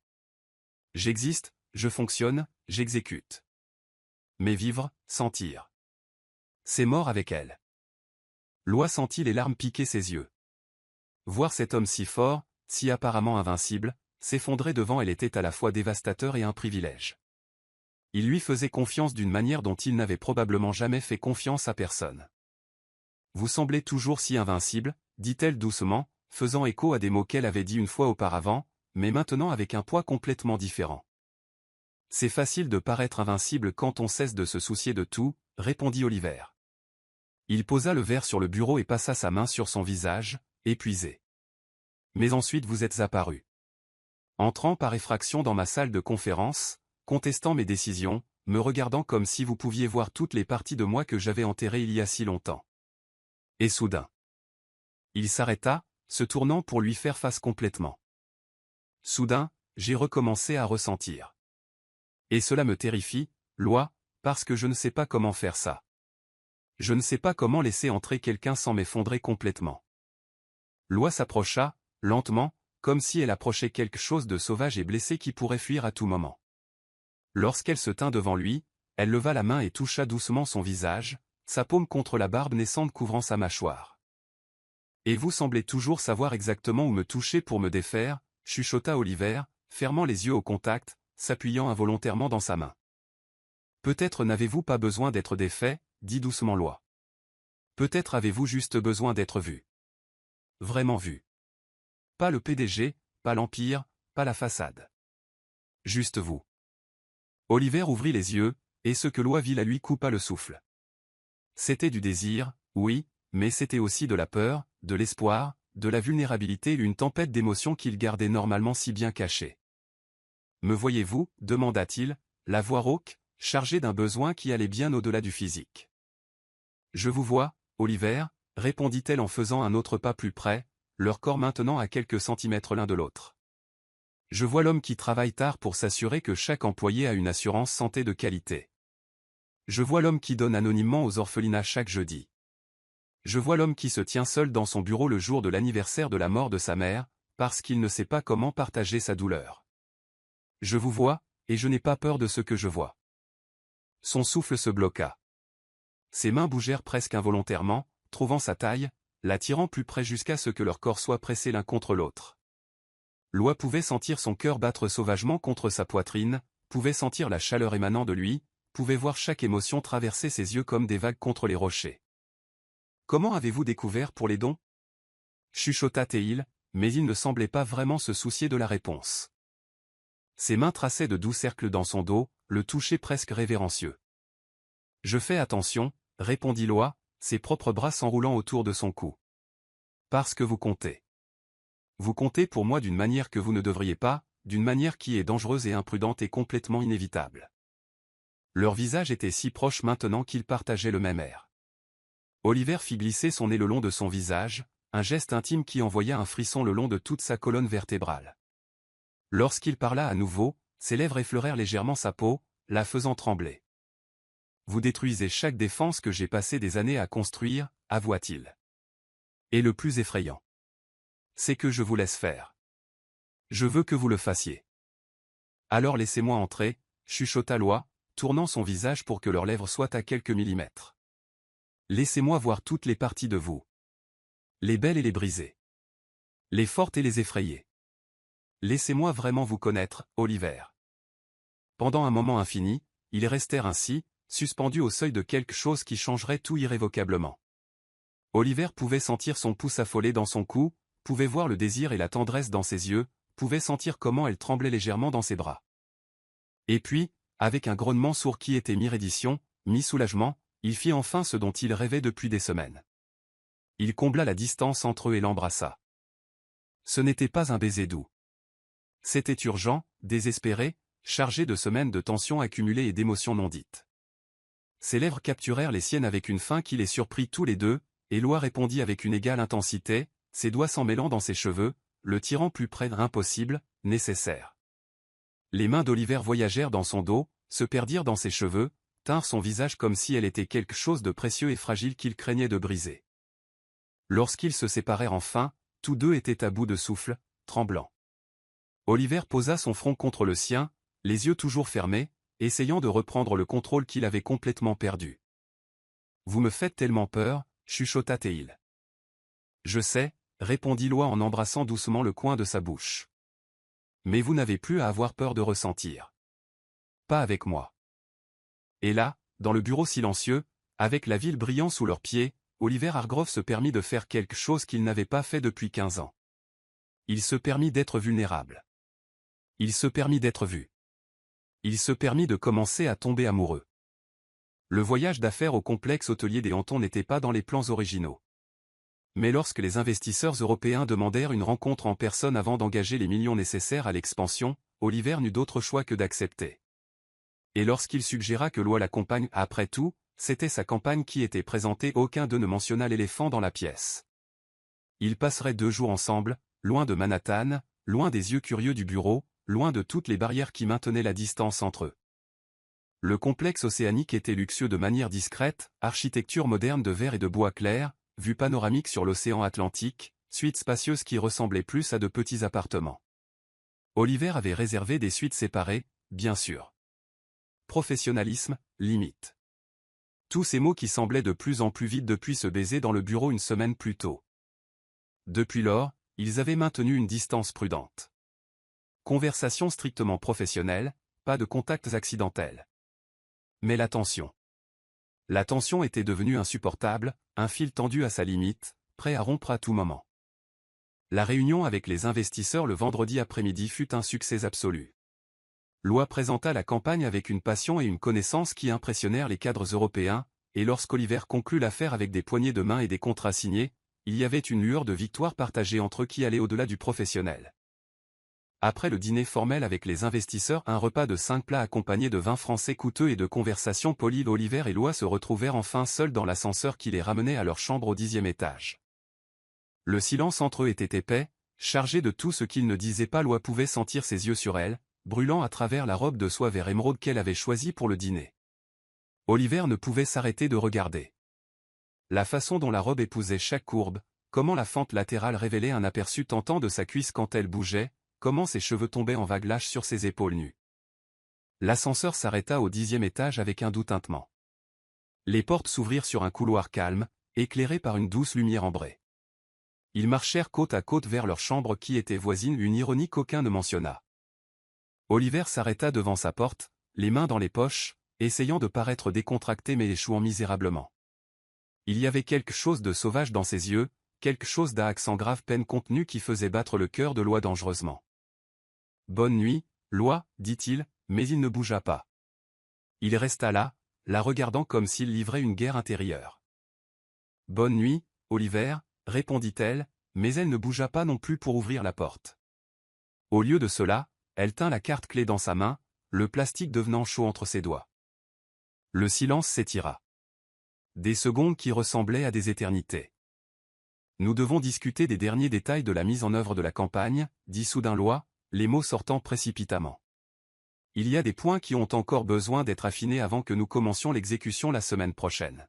J'existe, je fonctionne, j'exécute. Mais vivre, sentir. C'est mort avec elle. Lois sentit les larmes piquer ses yeux. Voir cet homme si fort, si apparemment invincible, s'effondrer devant elle était à la fois dévastateur et un privilège. Il lui faisait confiance d'une manière dont il n'avait probablement jamais fait confiance à personne. Vous semblez toujours si invincible, dit-elle doucement, faisant écho à des mots qu'elle avait dit une fois auparavant, mais maintenant avec un poids complètement différent. C'est facile de paraître invincible quand on cesse de se soucier de tout, répondit Oliver. Il posa le verre sur le bureau et passa sa main sur son visage, épuisé. Mais ensuite vous êtes apparu. Entrant par effraction dans ma salle de conférence, contestant mes décisions, me regardant comme si vous pouviez voir toutes les parties de moi que j'avais enterrées il y a si longtemps. Et soudain. Il s'arrêta, se tournant pour lui faire face complètement. Soudain, j'ai recommencé à ressentir. Et cela me terrifie, Lois, parce que je ne sais pas comment faire ça. Je ne sais pas comment laisser entrer quelqu'un sans m'effondrer complètement. Lois s'approcha, lentement, comme si elle approchait quelque chose de sauvage et blessé qui pourrait fuir à tout moment. Lorsqu'elle se tint devant lui, elle leva la main et toucha doucement son visage, sa paume contre la barbe naissante couvrant sa mâchoire. « Et vous semblez toujours savoir exactement où me toucher pour me défaire, » chuchota Oliver, fermant les yeux au contact, s'appuyant involontairement dans sa main. « Peut-être n'avez-vous pas besoin d'être défait, » dit doucement Lois. « Peut-être avez-vous juste besoin d'être vu. Vraiment vu. Pas le PDG, pas l'Empire, pas la façade. Juste vous. Oliver ouvrit les yeux, et ce que Loi vit la lui coupa le souffle. C'était du désir, oui, mais c'était aussi de la peur, de l'espoir, de la vulnérabilité et une tempête d'émotions qu'il gardait normalement si bien cachée. « Me voyez-vous » demanda-t-il, la voix rauque, chargée d'un besoin qui allait bien au-delà du physique. « Je vous vois, Oliver » répondit-elle en faisant un autre pas plus près, leur corps maintenant à quelques centimètres l'un de l'autre. « Je vois l'homme qui travaille tard pour s'assurer que chaque employé a une assurance santé de qualité. Je vois l'homme qui donne anonymement aux orphelinats chaque jeudi. Je vois l'homme qui se tient seul dans son bureau le jour de l'anniversaire de la mort de sa mère, parce qu'il ne sait pas comment partager sa douleur. Je vous vois, et je n'ai pas peur de ce que je vois. » Son souffle se bloqua. Ses mains bougèrent presque involontairement, trouvant sa taille, l'attirant plus près jusqu'à ce que leurs corps soient pressés l'un contre l'autre. Loi pouvait sentir son cœur battre sauvagement contre sa poitrine, pouvait sentir la chaleur émanant de lui, pouvait voir chaque émotion traverser ses yeux comme des vagues contre les rochers. « Comment avez-vous découvert pour les dons » chuchota Théil, mais il ne semblait pas vraiment se soucier de la réponse. Ses mains traçaient de doux cercles dans son dos, le toucher presque révérencieux. « Je fais attention, » répondit Loi, ses propres bras s'enroulant autour de son cou. « Parce que vous comptez. Vous comptez pour moi d'une manière que vous ne devriez pas, d'une manière qui est dangereuse et imprudente et complètement inévitable. » Leurs visages étaient si proches maintenant qu'ils partageaient le même air. Oliver fit glisser son nez le long de son visage, un geste intime qui envoya un frisson le long de toute sa colonne vertébrale. Lorsqu'il parla à nouveau, ses lèvres effleurèrent légèrement sa peau, la faisant trembler. « Vous détruisez chaque défense que j'ai passé des années à construire, » avoua-t-il. « Et le plus effrayant, c'est que je vous laisse faire. Je veux que vous le fassiez. »« Alors laissez-moi entrer, » chuchota Loi, tournant son visage pour que leurs lèvres soient à quelques millimètres. « Laissez-moi voir toutes les parties de vous. Les belles et les brisées. Les fortes et les effrayées. Laissez-moi vraiment vous connaître, Oliver. » Pendant un moment infini, ils restèrent ainsi, suspendus au seuil de quelque chose qui changerait tout irrévocablement. Oliver pouvait sentir son pouls s'affoler dans son cou, pouvait voir le désir et la tendresse dans ses yeux, pouvait sentir comment elle tremblait légèrement dans ses bras. Et puis, avec un grognement sourd qui était mi-reddition, mi-soulagement, il fit enfin ce dont il rêvait depuis des semaines. Il combla la distance entre eux et l'embrassa. Ce n'était pas un baiser doux. C'était urgent, désespéré, chargé de semaines de tensions accumulées et d'émotions non dites. Ses lèvres capturèrent les siennes avec une faim qui les surprit tous les deux, et Loi répondit avec une égale intensité, ses doigts s'en mêlant dans ses cheveux, le tirant plus près d'impossible, nécessaire. Les mains d'Oliver voyagèrent dans son dos, se perdirent dans ses cheveux, tinrent son visage comme si elle était quelque chose de précieux et fragile qu'il craignait de briser. Lorsqu'ils se séparèrent enfin, tous deux étaient à bout de souffle, tremblants. Oliver posa son front contre le sien, les yeux toujours fermés, essayant de reprendre le contrôle qu'il avait complètement perdu. « Vous me faites tellement peur, » chuchota Théil. « Je sais, » répondit Loi en embrassant doucement le coin de sa bouche. « Mais vous n'avez plus à avoir peur de ressentir. Pas avec moi. » Et là, dans le bureau silencieux, avec la ville brillant sous leurs pieds, Oliver Hargrove se permit de faire quelque chose qu'il n'avait pas fait depuis 15 ans. Il se permit d'être vulnérable. Il se permit d'être vu. Il se permit de commencer à tomber amoureux. Le voyage d'affaires au complexe hôtelier des Hantons n'était pas dans les plans originaux. Mais lorsque les investisseurs européens demandèrent une rencontre en personne avant d'engager les millions nécessaires à l'expansion, Oliver n'eut d'autre choix que d'accepter. Et lorsqu'il suggéra que Loi l'accompagne, après tout, c'était sa campagne qui était présentée, aucun d'eux ne mentionna l'éléphant dans la pièce. Ils passeraient 2 jours ensemble, loin de Manhattan, loin des yeux curieux du bureau, loin de toutes les barrières qui maintenaient la distance entre eux. Le complexe océanique était luxueux de manière discrète, architecture moderne de verre et de bois clair, vue panoramique sur l'océan Atlantique, suite spacieuse qui ressemblait plus à de petits appartements. Oliver avait réservé des suites séparées, bien sûr. Professionnalisme, limite. Tous ces mots qui semblaient de plus en plus vides depuis ce baiser dans le bureau une semaine plus tôt. Depuis lors, ils avaient maintenu une distance prudente. Conversation strictement professionnelle, pas de contacts accidentels. Mais la tension. La tension était devenue insupportable, un fil tendu à sa limite, prêt à rompre à tout moment. La réunion avec les investisseurs le vendredi après-midi fut un succès absolu. Loi présenta la campagne avec une passion et une connaissance qui impressionnèrent les cadres européens, et lorsqu'Oliver conclut l'affaire avec des poignées de main et des contrats signés, il y avait une lueur de victoire partagée entre eux qui allait au-delà du professionnel. Après le dîner formel avec les investisseurs, un repas de 5 plats accompagné de vin français coûteux et de conversations polies, Oliver et Loi se retrouvèrent enfin seuls dans l'ascenseur qui les ramenait à leur chambre au 10e étage. Le silence entre eux était épais, chargé de tout ce qu'ils ne disaient pas. Loi pouvait sentir ses yeux sur elle, brûlant à travers la robe de soie vert émeraude qu'elle avait choisie pour le dîner. Oliver ne pouvait s'arrêter de regarder. La façon dont la robe épousait chaque courbe, comment la fente latérale révélait un aperçu tentant de sa cuisse quand elle bougeait, comment ses cheveux tombaient en vagues lâches sur ses épaules nues. L'ascenseur s'arrêta au 10e étage avec un doux tintement. Les portes s'ouvrirent sur un couloir calme, éclairé par une douce lumière ambrée. Ils marchèrent côte à côte vers leur chambre qui était voisine, une ironie qu'aucun ne mentionna. Oliver s'arrêta devant sa porte, les mains dans les poches, essayant de paraître décontracté mais échouant misérablement. Il y avait quelque chose de sauvage dans ses yeux, quelque chose d'un accent grave peine contenue qui faisait battre le cœur de Loi dangereusement. « Bonne nuit, Loi, dit-il, mais il ne bougea pas. Il resta là, la regardant comme s'il livrait une guerre intérieure. « Bonne nuit, Oliver, répondit-elle, mais elle ne bougea pas non plus pour ouvrir la porte. Au lieu de cela, elle tint la carte-clé dans sa main, le plastique devenant chaud entre ses doigts. Le silence s'étira. Des secondes qui ressemblaient à des éternités. « Nous devons discuter des derniers détails de la mise en œuvre de la campagne, dit soudain Loi, les mots sortant précipitamment. Il y a des points qui ont encore besoin d'être affinés avant que nous commencions l'exécution la semaine prochaine. »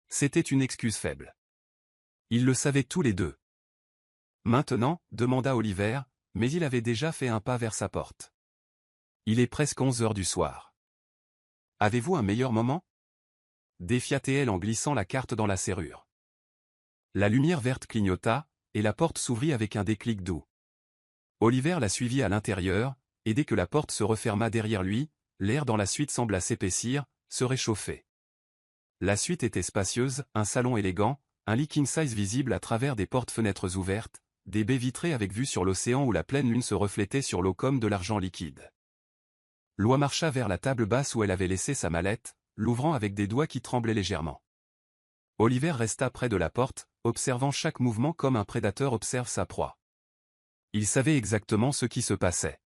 C'était une excuse faible. Ils le savaient tous les deux. Maintenant, demanda Oliver, mais il avait déjà fait un pas vers sa porte. Il est presque 11 heures du soir. Avez-vous un meilleur moment? Défia-t-elle en glissant la carte dans la serrure. La lumière verte clignota, et la porte s'ouvrit avec un déclic doux. Oliver la suivit à l'intérieur, et dès que la porte se referma derrière lui, l'air dans la suite sembla s'épaissir, se réchauffer. La suite était spacieuse, un salon élégant, un lit king size visible à travers des portes-fenêtres ouvertes, des baies vitrées avec vue sur l'océan où la pleine lune se reflétait sur l'eau comme de l'argent liquide. Loi marcha vers la table basse où elle avait laissé sa mallette, l'ouvrant avec des doigts qui tremblaient légèrement. Oliver resta près de la porte, observant chaque mouvement comme un prédateur observe sa proie. Il savait exactement ce qui se passait.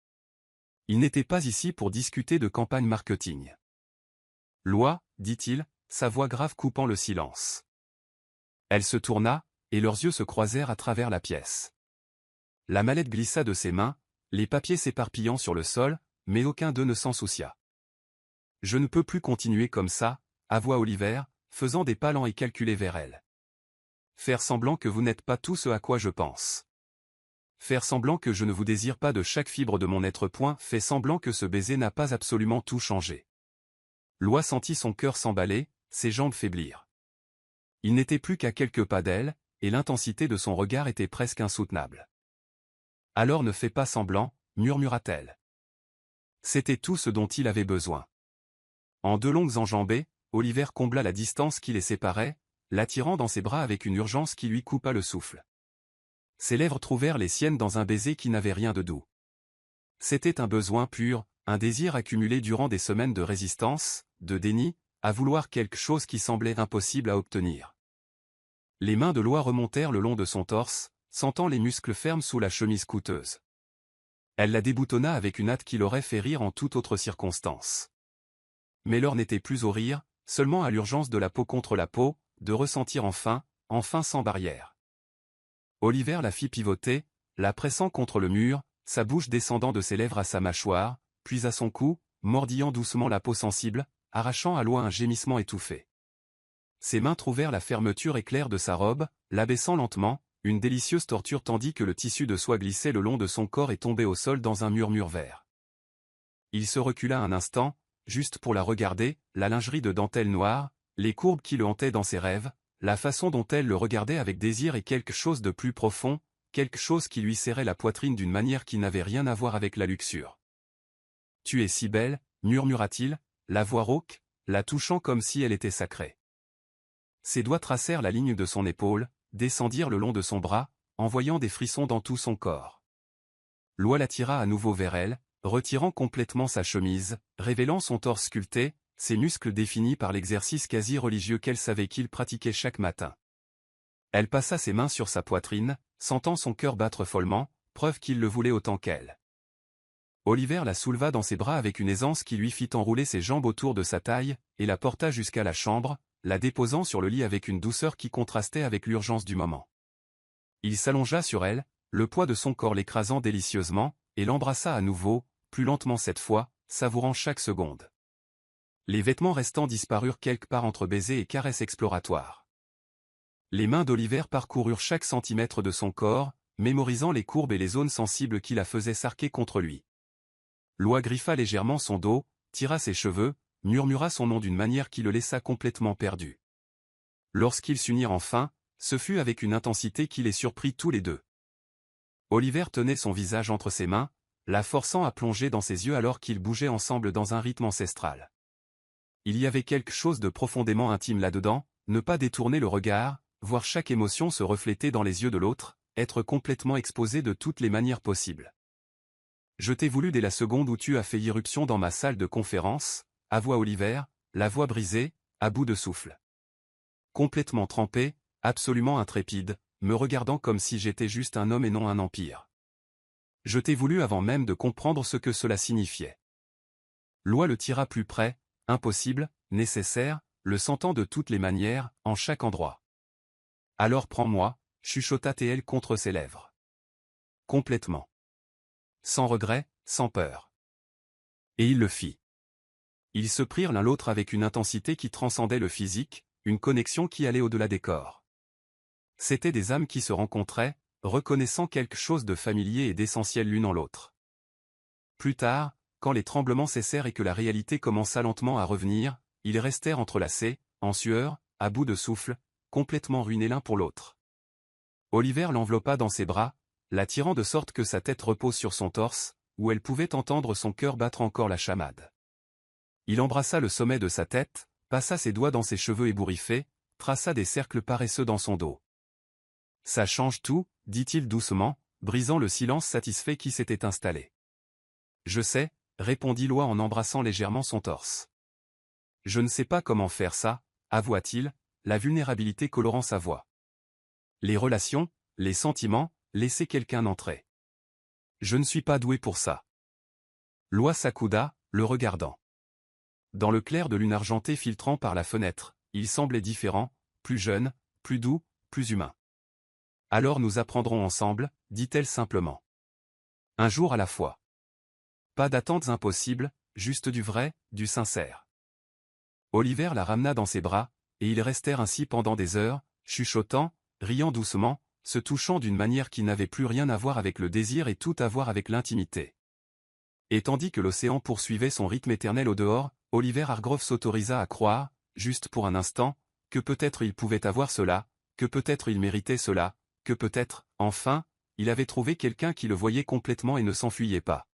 Il n'était pas ici pour discuter de campagne marketing. Loi, dit-il, sa voix grave coupant le silence. Elle se tourna, et leurs yeux se croisèrent à travers la pièce. La mallette glissa de ses mains, les papiers s'éparpillant sur le sol, mais aucun d'eux ne s'en soucia. « Je ne peux plus continuer comme ça, » avoua Oliver, faisant des pas lents et calculés vers elle. « Faire semblant que vous n'êtes pas tout ce à quoi je pense. Faire semblant que je ne vous désire pas de chaque fibre de mon être. Fait semblant que ce baiser n'a pas absolument tout changé. » Loi sentit son cœur s'emballer, ses jambes faiblir. Il n'était plus qu'à quelques pas d'elle, et l'intensité de son regard était presque insoutenable. « Alors ne fais pas semblant, murmura-t-elle. C'était tout ce dont il avait besoin. En 2 longues enjambées, Oliver combla la distance qui les séparait, l'attirant dans ses bras avec une urgence qui lui coupa le souffle. Ses lèvres trouvèrent les siennes dans un baiser qui n'avait rien de doux. C'était un besoin pur, un désir accumulé durant des semaines de résistance, de déni, à vouloir quelque chose qui semblait impossible à obtenir. Les mains de Loi remontèrent le long de son torse, sentant les muscles fermes sous la chemise coûteuse. Elle la déboutonna avec une hâte qui l'aurait fait rire en toute autre circonstance. Mais l'heure n'était plus au rire, seulement à l'urgence de la peau contre la peau, de ressentir enfin sans barrière. Oliver la fit pivoter, la pressant contre le mur, sa bouche descendant de ses lèvres à sa mâchoire, puis à son cou, mordillant doucement la peau sensible, arrachant à Loi un gémissement étouffé. Ses mains trouvèrent la fermeture éclair de sa robe, l'abaissant lentement, une délicieuse torture tandis que le tissu de soie glissait le long de son corps et tombait au sol dans un murmure vert. Il se recula un instant, juste pour la regarder, la lingerie de dentelle noire, les courbes qui le hantaient dans ses rêves, la façon dont elle le regardait avec désir et quelque chose de plus profond, quelque chose qui lui serrait la poitrine d'une manière qui n'avait rien à voir avec la luxure. « Tu es si belle, » murmura-t-il, la voix rauque, la touchant comme si elle était sacrée. Ses doigts tracèrent la ligne de son épaule, descendirent le long de son bras, envoyant des frissons dans tout son corps. Loi l'attira à nouveau vers elle, retirant complètement sa chemise, révélant son torse sculpté, ses muscles définis par l'exercice quasi religieux qu'elle savait qu'il pratiquait chaque matin. Elle passa ses mains sur sa poitrine, sentant son cœur battre follement, preuve qu'il le voulait autant qu'elle. Oliver la souleva dans ses bras avec une aisance qui lui fit enrouler ses jambes autour de sa taille, et la porta jusqu'à la chambre, la déposant sur le lit avec une douceur qui contrastait avec l'urgence du moment. Il s'allongea sur elle, le poids de son corps l'écrasant délicieusement, et l'embrassa à nouveau, plus lentement cette fois, savourant chaque seconde. Les vêtements restants disparurent quelque part entre baisers et caresses exploratoires. Les mains d'Oliver parcoururent chaque centimètre de son corps, mémorisant les courbes et les zones sensibles qui la faisaient s'arquer contre lui. Loi griffa légèrement son dos, tira ses cheveux, murmura son nom d'une manière qui le laissa complètement perdu. Lorsqu'ils s'unirent enfin, ce fut avec une intensité qui les surprit tous les deux. Oliver tenait son visage entre ses mains, la forçant à plonger dans ses yeux alors qu'ils bougeaient ensemble dans un rythme ancestral. Il y avait quelque chose de profondément intime là-dedans, ne pas détourner le regard, voir chaque émotion se refléter dans les yeux de l'autre, être complètement exposé de toutes les manières possibles. Je t'ai voulu dès la seconde où tu as fait irruption dans ma salle de conférence, avoua Oliver, la voix brisée, à bout de souffle. Complètement trempé, absolument intrépide, me regardant comme si j'étais juste un homme et non un empire. Je t'ai voulu avant même de comprendre ce que cela signifiait. Loi le tira plus près, impossible, nécessaire, le sentant de toutes les manières, en chaque endroit. Alors prends-moi, chuchota T.L. contre ses lèvres. Complètement. Sans regret, sans peur. Et il le fit. Ils se prirent l'un l'autre avec une intensité qui transcendait le physique, une connexion qui allait au-delà des corps. C'étaient des âmes qui se rencontraient, reconnaissant quelque chose de familier et d'essentiel l'une en l'autre. Plus tard, quand les tremblements cessèrent et que la réalité commença lentement à revenir, ils restèrent entrelacés, en sueur, à bout de souffle, complètement ruinés l'un pour l'autre. Oliver l'enveloppa dans ses bras, la tirant de sorte que sa tête repose sur son torse, où elle pouvait entendre son cœur battre encore la chamade. Il embrassa le sommet de sa tête, passa ses doigts dans ses cheveux ébouriffés, traça des cercles paresseux dans son dos. « Ça change tout », dit-il doucement, brisant le silence satisfait qui s'était installé. « Je sais », répondit Loi en embrassant légèrement son torse. « Je ne sais pas comment faire ça », avoua-t-il, la vulnérabilité colorant sa voix. « Les relations, les sentiments, laisser quelqu'un entrer. Je ne suis pas doué pour ça. » Loi s'accouda, le regardant. Dans le clair de lune argentée filtrant par la fenêtre, il semblait différent, plus jeune, plus doux, plus humain. « Alors nous apprendrons ensemble, dit-elle simplement. Un jour à la fois. Pas d'attentes impossibles, juste du vrai, du sincère. Oliver la ramena dans ses bras, et ils restèrent ainsi pendant des heures, chuchotant, riant doucement, se touchant d'une manière qui n'avait plus rien à voir avec le désir et tout à voir avec l'intimité. Et tandis que l'océan poursuivait son rythme éternel au dehors, Oliver Hargrove s'autorisa à croire, juste pour un instant, que peut-être il pouvait avoir cela, que peut-être il méritait cela, que peut-être, enfin, il avait trouvé quelqu'un qui le voyait complètement et ne s'enfuyait pas.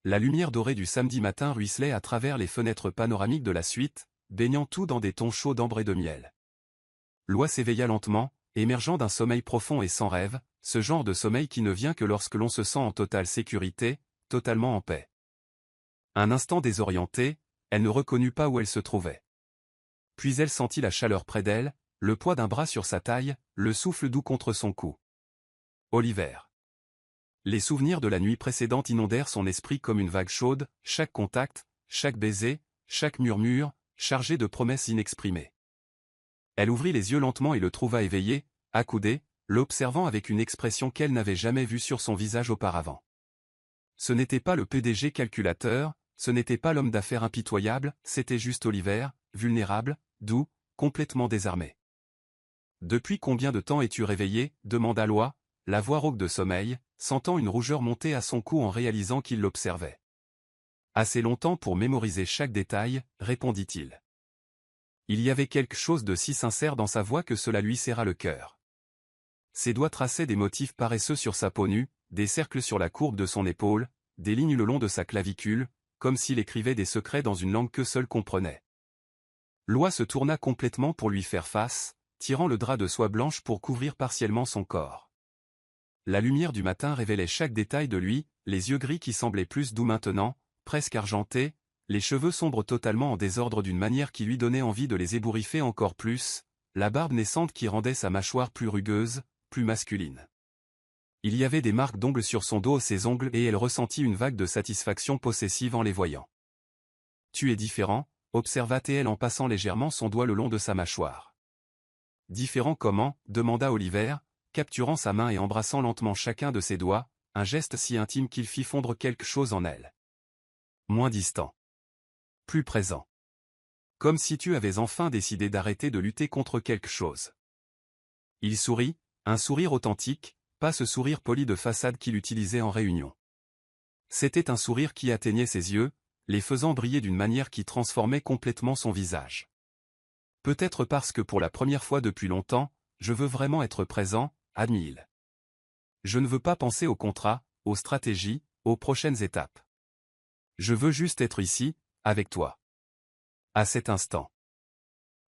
La lumière dorée du samedi matin ruisselait à travers les fenêtres panoramiques de la suite, baignant tout dans des tons chauds d'ambre et de miel. Loi s'éveilla lentement, émergeant d'un sommeil profond et sans rêve, ce genre de sommeil qui ne vient que lorsque l'on se sent en totale sécurité, totalement en paix. Un instant désorientée, elle ne reconnut pas où elle se trouvait. Puis elle sentit la chaleur près d'elle, le poids d'un bras sur sa taille, le souffle doux contre son cou. Oliver. Les souvenirs de la nuit précédente inondèrent son esprit comme une vague chaude, chaque contact, chaque baiser, chaque murmure, chargé de promesses inexprimées. Elle ouvrit les yeux lentement et le trouva éveillé, accoudé, l'observant avec une expression qu'elle n'avait jamais vue sur son visage auparavant. Ce n'était pas le PDG calculateur, ce n'était pas l'homme d'affaires impitoyable, c'était juste Oliver, vulnérable, doux, complètement désarmé. « Depuis combien de temps es-tu réveillé » demanda Loi, la voix rauque de sommeil, sentant une rougeur monter à son cou en réalisant qu'il l'observait. « Assez longtemps pour mémoriser chaque détail, répondit-il. Il y avait quelque chose de si sincère dans sa voix que cela lui serra le cœur. Ses doigts traçaient des motifs paresseux sur sa peau nue, des cercles sur la courbe de son épaule, des lignes le long de sa clavicule, comme s'il écrivait des secrets dans une langue que seul comprenait. Loi se tourna complètement pour lui faire face, tirant le drap de soie blanche pour couvrir partiellement son corps. la lumière du matin révélait chaque détail de lui, les yeux gris qui semblaient plus doux maintenant, presque argentés, les cheveux sombres totalement en désordre d'une manière qui lui donnait envie de les ébouriffer encore plus, la barbe naissante qui rendait sa mâchoire plus rugueuse, plus masculine. Il y avait des marques d'ongles sur son dos, ses ongles, et elle ressentit une vague de satisfaction possessive en les voyant. « Tu es différent », observa-t-elle en passant légèrement son doigt le long de sa mâchoire. « Différent comment » demanda Oliver, capturant sa main et embrassant lentement chacun de ses doigts, un geste si intime qu'il fit fondre quelque chose en elle. Moins distant. Plus présent. Comme si tu avais enfin décidé d'arrêter de lutter contre quelque chose. Il sourit, un sourire authentique, pas ce sourire poli de façade qu'il utilisait en réunion. C'était un sourire qui atteignait ses yeux, les faisant briller d'une manière qui transformait complètement son visage. Peut-être parce que pour la première fois depuis longtemps, je veux vraiment être présent, admit-il. Je ne veux pas penser au contrat, aux stratégies, aux prochaines étapes. Je veux juste être ici, avec toi. À cet instant.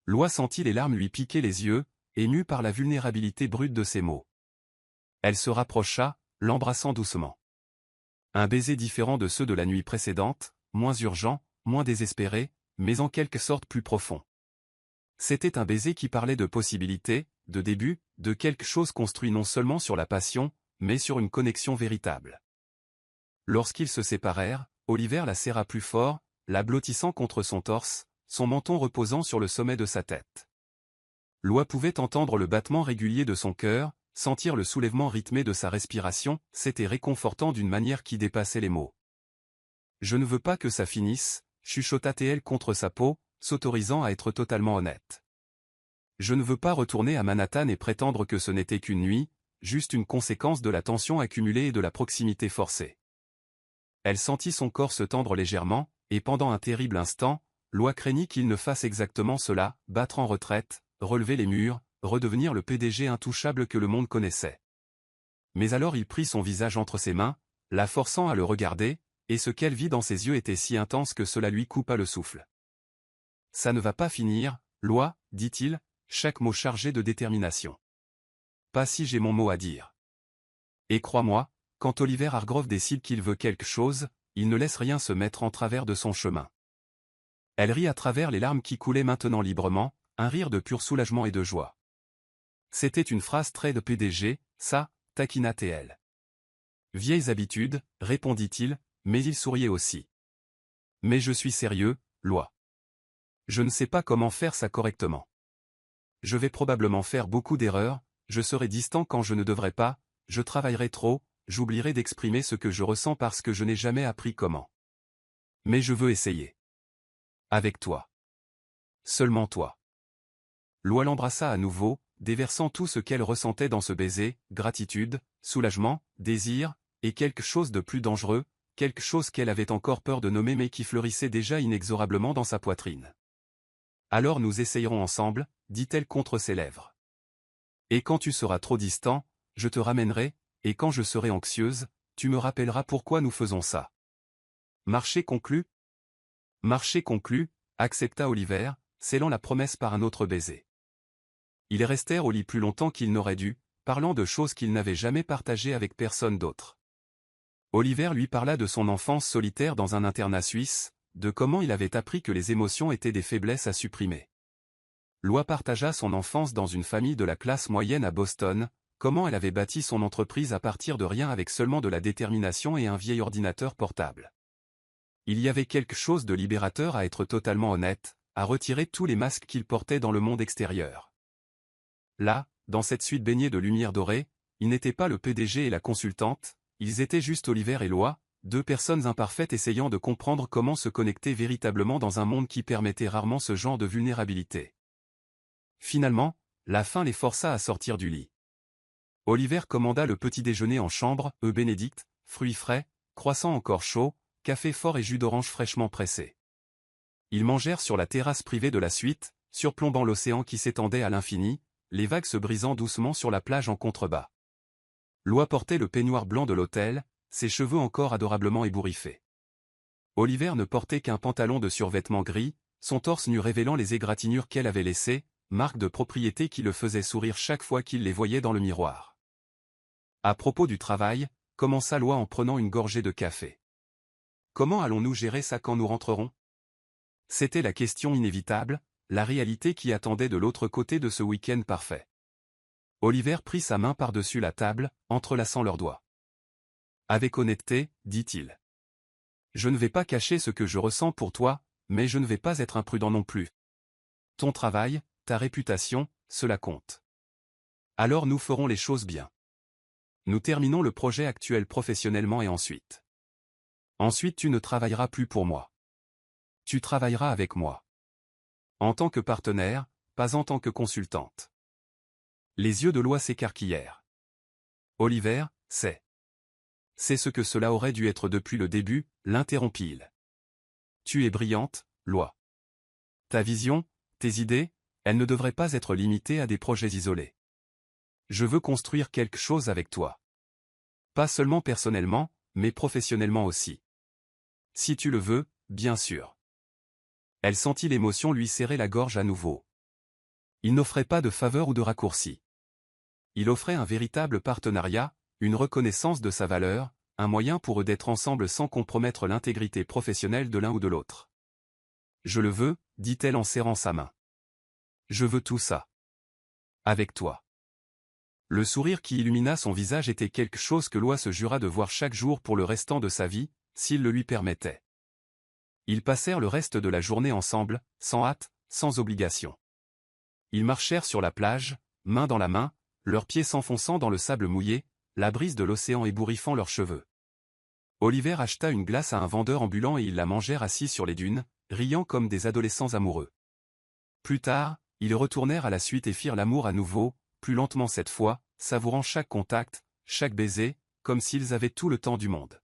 Loi sentit les larmes lui piquer les yeux, émue par la vulnérabilité brute de ses mots. Elle se rapprocha, l'embrassant doucement. Un baiser différent de ceux de la nuit précédente, moins urgent, moins désespéré, mais en quelque sorte plus profond. C'était un baiser qui parlait de possibilités, de début, de quelque chose construit non seulement sur la passion, mais sur une connexion véritable. Lorsqu'ils se séparèrent, Oliver la serra plus fort, la blottissant contre son torse, son menton reposant sur le sommet de sa tête. Loi pouvait entendre le battement régulier de son cœur, sentir le soulèvement rythmé de sa respiration, c'était réconfortant d'une manière qui dépassait les mots. « Je ne veux pas que ça finisse », chuchota-t-elle contre sa peau, s'autorisant à être totalement honnête. « Je ne veux pas retourner à Manhattan et prétendre que ce n'était qu'une nuit, juste une conséquence de la tension accumulée et de la proximité forcée. » Elle sentit son corps se tendre légèrement, et pendant un terrible instant, Loi craignit qu'il ne fasse exactement cela, battre en retraite, relever les murs, redevenir le PDG intouchable que le monde connaissait. Mais alors il prit son visage entre ses mains, la forçant à le regarder, et ce qu'elle vit dans ses yeux était si intense que cela lui coupa le souffle. « Ça ne va pas finir, Loi, dit-il, chaque mot chargé de détermination. Pas si j'ai mon mot à dire. Et crois-moi, quand Oliver Hargrove décide qu'il veut quelque chose, il ne laisse rien se mettre en travers de son chemin. » Elle rit à travers les larmes qui coulaient maintenant librement, un rire de pur soulagement et de joie. C'était une phrase très de PDG, ça, taquina-t-elle. Vieilles habitudes, répondit-il, mais il souriait aussi. Mais je suis sérieux, Loi. Je ne sais pas comment faire ça correctement. Je vais probablement faire beaucoup d'erreurs, je serai distant quand je ne devrais pas, je travaillerai trop, j'oublierai d'exprimer ce que je ressens parce que je n'ai jamais appris comment. Mais je veux essayer. Avec toi. Seulement toi. Loi l'embrassa à nouveau, déversant tout ce qu'elle ressentait dans ce baiser, gratitude, soulagement, désir, et quelque chose de plus dangereux, quelque chose qu'elle avait encore peur de nommer mais qui fleurissait déjà inexorablement dans sa poitrine. « Alors nous essayerons ensemble, dit-elle contre ses lèvres. Et quand tu seras trop distant, je te ramènerai, et quand je serai anxieuse, tu me rappelleras pourquoi nous faisons ça. Marché conclu ? Marché conclu, accepta Oliver, scellant la promesse par un autre baiser. Ils restèrent au lit plus longtemps qu'ils n'auraient dû, parlant de choses qu'ils n'avaient jamais partagées avec personne d'autre. Oliver lui parla de son enfance solitaire dans un internat suisse, de comment il avait appris que les émotions étaient des faiblesses à supprimer. Loi partagea son enfance dans une famille de la classe moyenne à Boston, comment elle avait bâti son entreprise à partir de rien avec seulement de la détermination et un vieil ordinateur portable. Il y avait quelque chose de libérateur à être totalement honnête, à retirer tous les masques qu'il portait dans le monde extérieur. Là, dans cette suite baignée de lumière dorée, ils n'étaient pas le PDG et la consultante, ils étaient juste Oliver et Loi, deux personnes imparfaites essayant de comprendre comment se connecter véritablement dans un monde qui permettait rarement ce genre de vulnérabilité. Finalement, la faim les força à sortir du lit. Oliver commanda le petit déjeuner en chambre, œufs bénédicts, fruits frais, croissants encore chauds, café fort et jus d'orange fraîchement pressé. Ils mangèrent sur la terrasse privée de la suite, surplombant l'océan qui s'étendait à l'infini, les vagues se brisant doucement sur la plage en contrebas. Loi portait le peignoir blanc de l'hôtel, ses cheveux encore adorablement ébouriffés. Oliver ne portait qu'un pantalon de survêtement gris, son torse nu révélant les égratignures qu'elle avait laissées, marque de propriété qui le faisait sourire chaque fois qu'il les voyait dans le miroir. À propos du travail, commença Loi en prenant une gorgée de café. Comment allons-nous gérer ça quand nous rentrerons? C'était la question inévitable, la réalité qui attendait de l'autre côté de ce week-end parfait. Oliver prit sa main par-dessus la table, entrelaçant leurs doigts. Avec honnêteté, dit-il. Je ne vais pas cacher ce que je ressens pour toi, mais je ne vais pas être imprudent non plus. Ton travail, ta réputation, cela compte. Alors nous ferons les choses bien. Nous terminons le projet actuel professionnellement et ensuite. Ensuite tu ne travailleras plus pour moi. Tu travailleras avec moi. En tant que partenaire, pas en tant que consultante. Les yeux de Loi s'écarquillèrent. Oliver, c'est ce que cela aurait dû être depuis le début, l'interrompit-il. Tu es brillante, Loi. Ta vision, tes idées, elles ne devraient pas être limitées à des projets isolés. Je veux construire quelque chose avec toi. Pas seulement personnellement, mais professionnellement aussi. Si tu le veux, bien sûr. Elle sentit l'émotion lui serrer la gorge à nouveau. Il n'offrait pas de faveur ou de raccourci. Il offrait un véritable partenariat, une reconnaissance de sa valeur, un moyen pour eux d'être ensemble sans compromettre l'intégrité professionnelle de l'un ou de l'autre. Je le veux, dit-elle en serrant sa main. Je veux tout ça. Avec toi. Le sourire qui illumina son visage était quelque chose que Loi se jura de voir chaque jour pour le restant de sa vie, s'il le lui permettait. Ils passèrent le reste de la journée ensemble, sans hâte, sans obligation. Ils marchèrent sur la plage, main dans la main, leurs pieds s'enfonçant dans le sable mouillé, la brise de l'océan ébouriffant leurs cheveux. Oliver acheta une glace à un vendeur ambulant et ils la mangèrent assis sur les dunes, riant comme des adolescents amoureux. Plus tard, ils retournèrent à la suite et firent l'amour à nouveau, plus lentement cette fois, savourant chaque contact, chaque baiser, comme s'ils avaient tout le temps du monde.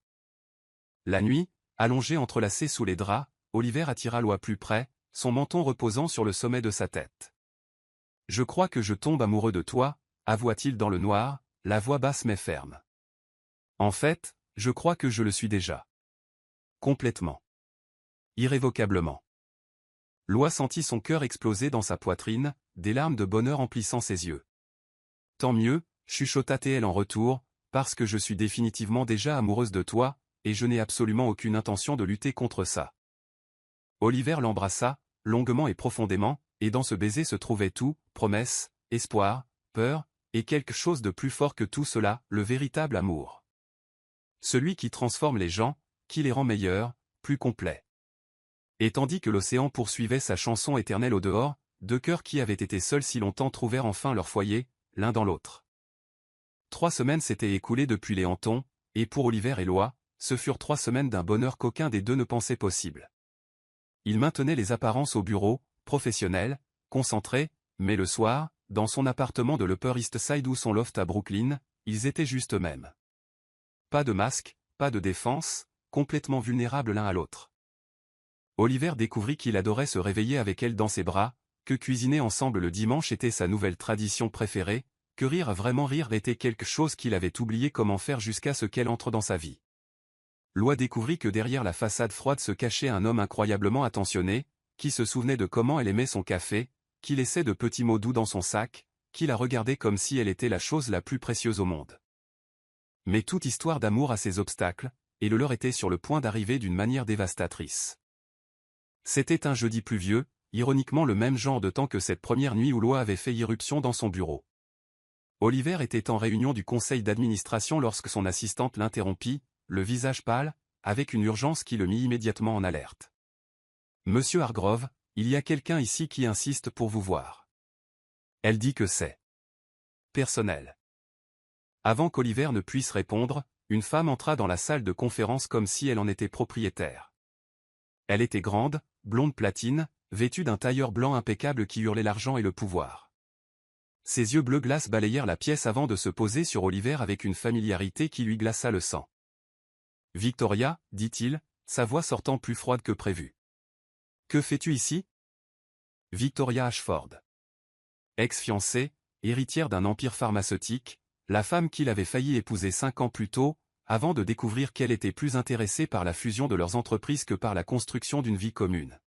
La nuit, allongé entrelacé sous les draps, Oliver attira Loi plus près, son menton reposant sur le sommet de sa tête. « Je crois que je tombe amoureux de toi », avoua-t-il dans le noir, la voix basse mais ferme. « En fait, je crois que je le suis déjà. Complètement. Irrévocablement. » Loi sentit son cœur exploser dans sa poitrine, des larmes de bonheur emplissant ses yeux. « Tant mieux, chuchota-t-elle en retour, parce que je suis définitivement déjà amoureuse de toi, et je n'ai absolument aucune intention de lutter contre ça. » Oliver l'embrassa, longuement et profondément, et dans ce baiser se trouvait tout, promesse, espoir, peur, et quelque chose de plus fort que tout cela, le véritable amour. Celui qui transforme les gens, qui les rend meilleurs, plus complets. Et tandis que l'océan poursuivait sa chanson éternelle au dehors, deux cœurs qui avaient été seuls si longtemps trouvèrent enfin leur foyer, l'un dans l'autre. 3 semaines s'étaient écoulées depuis les Hamptons, et pour Oliver et Loi, ce furent 3 semaines d'un bonheur qu'aucun des deux ne pensait possible. Il maintenait les apparences au bureau, professionnel, concentré, mais le soir, dans son appartement de l'Upper East Side ou son loft à Brooklyn, ils étaient juste eux-mêmes. Pas de masque, pas de défense, complètement vulnérables l'un à l'autre. Oliver découvrit qu'il adorait se réveiller avec elle dans ses bras, que cuisiner ensemble le dimanche était sa nouvelle tradition préférée, que vraiment rire était quelque chose qu'il avait oublié comment faire jusqu'à ce qu'elle entre dans sa vie. Loi découvrit que derrière la façade froide se cachait un homme incroyablement attentionné, qui se souvenait de comment elle aimait son café, qui laissait de petits mots doux dans son sac, qui la regardait comme si elle était la chose la plus précieuse au monde. Mais toute histoire d'amour a ses obstacles, et le leur était sur le point d'arriver d'une manière dévastatrice. C'était un jeudi pluvieux, ironiquement le même genre de temps que cette première nuit où Loi avait fait irruption dans son bureau. Oliver était en réunion du conseil d'administration lorsque son assistante l'interrompit, le visage pâle, avec une urgence qui le mit immédiatement en alerte. « Monsieur Hargrove, il y a quelqu'un ici qui insiste pour vous voir. » Elle dit que c'est personnel. Avant qu'Oliver ne puisse répondre, une femme entra dans la salle de conférence comme si elle en était propriétaire. Elle était grande, blonde platine, vêtue d'un tailleur blanc impeccable qui hurlait l'argent et le pouvoir. Ses yeux bleu glace balayèrent la pièce avant de se poser sur Oliver avec une familiarité qui lui glaça le sang. « Victoria, dit-il, sa voix sortant plus froide que prévu. Que fais-tu ici ? » Victoria Ashford. Ex-fiancée, héritière d'un empire pharmaceutique, la femme qu'il avait failli épouser 5 ans plus tôt, avant de découvrir qu'elle était plus intéressée par la fusion de leurs entreprises que par la construction d'une vie commune.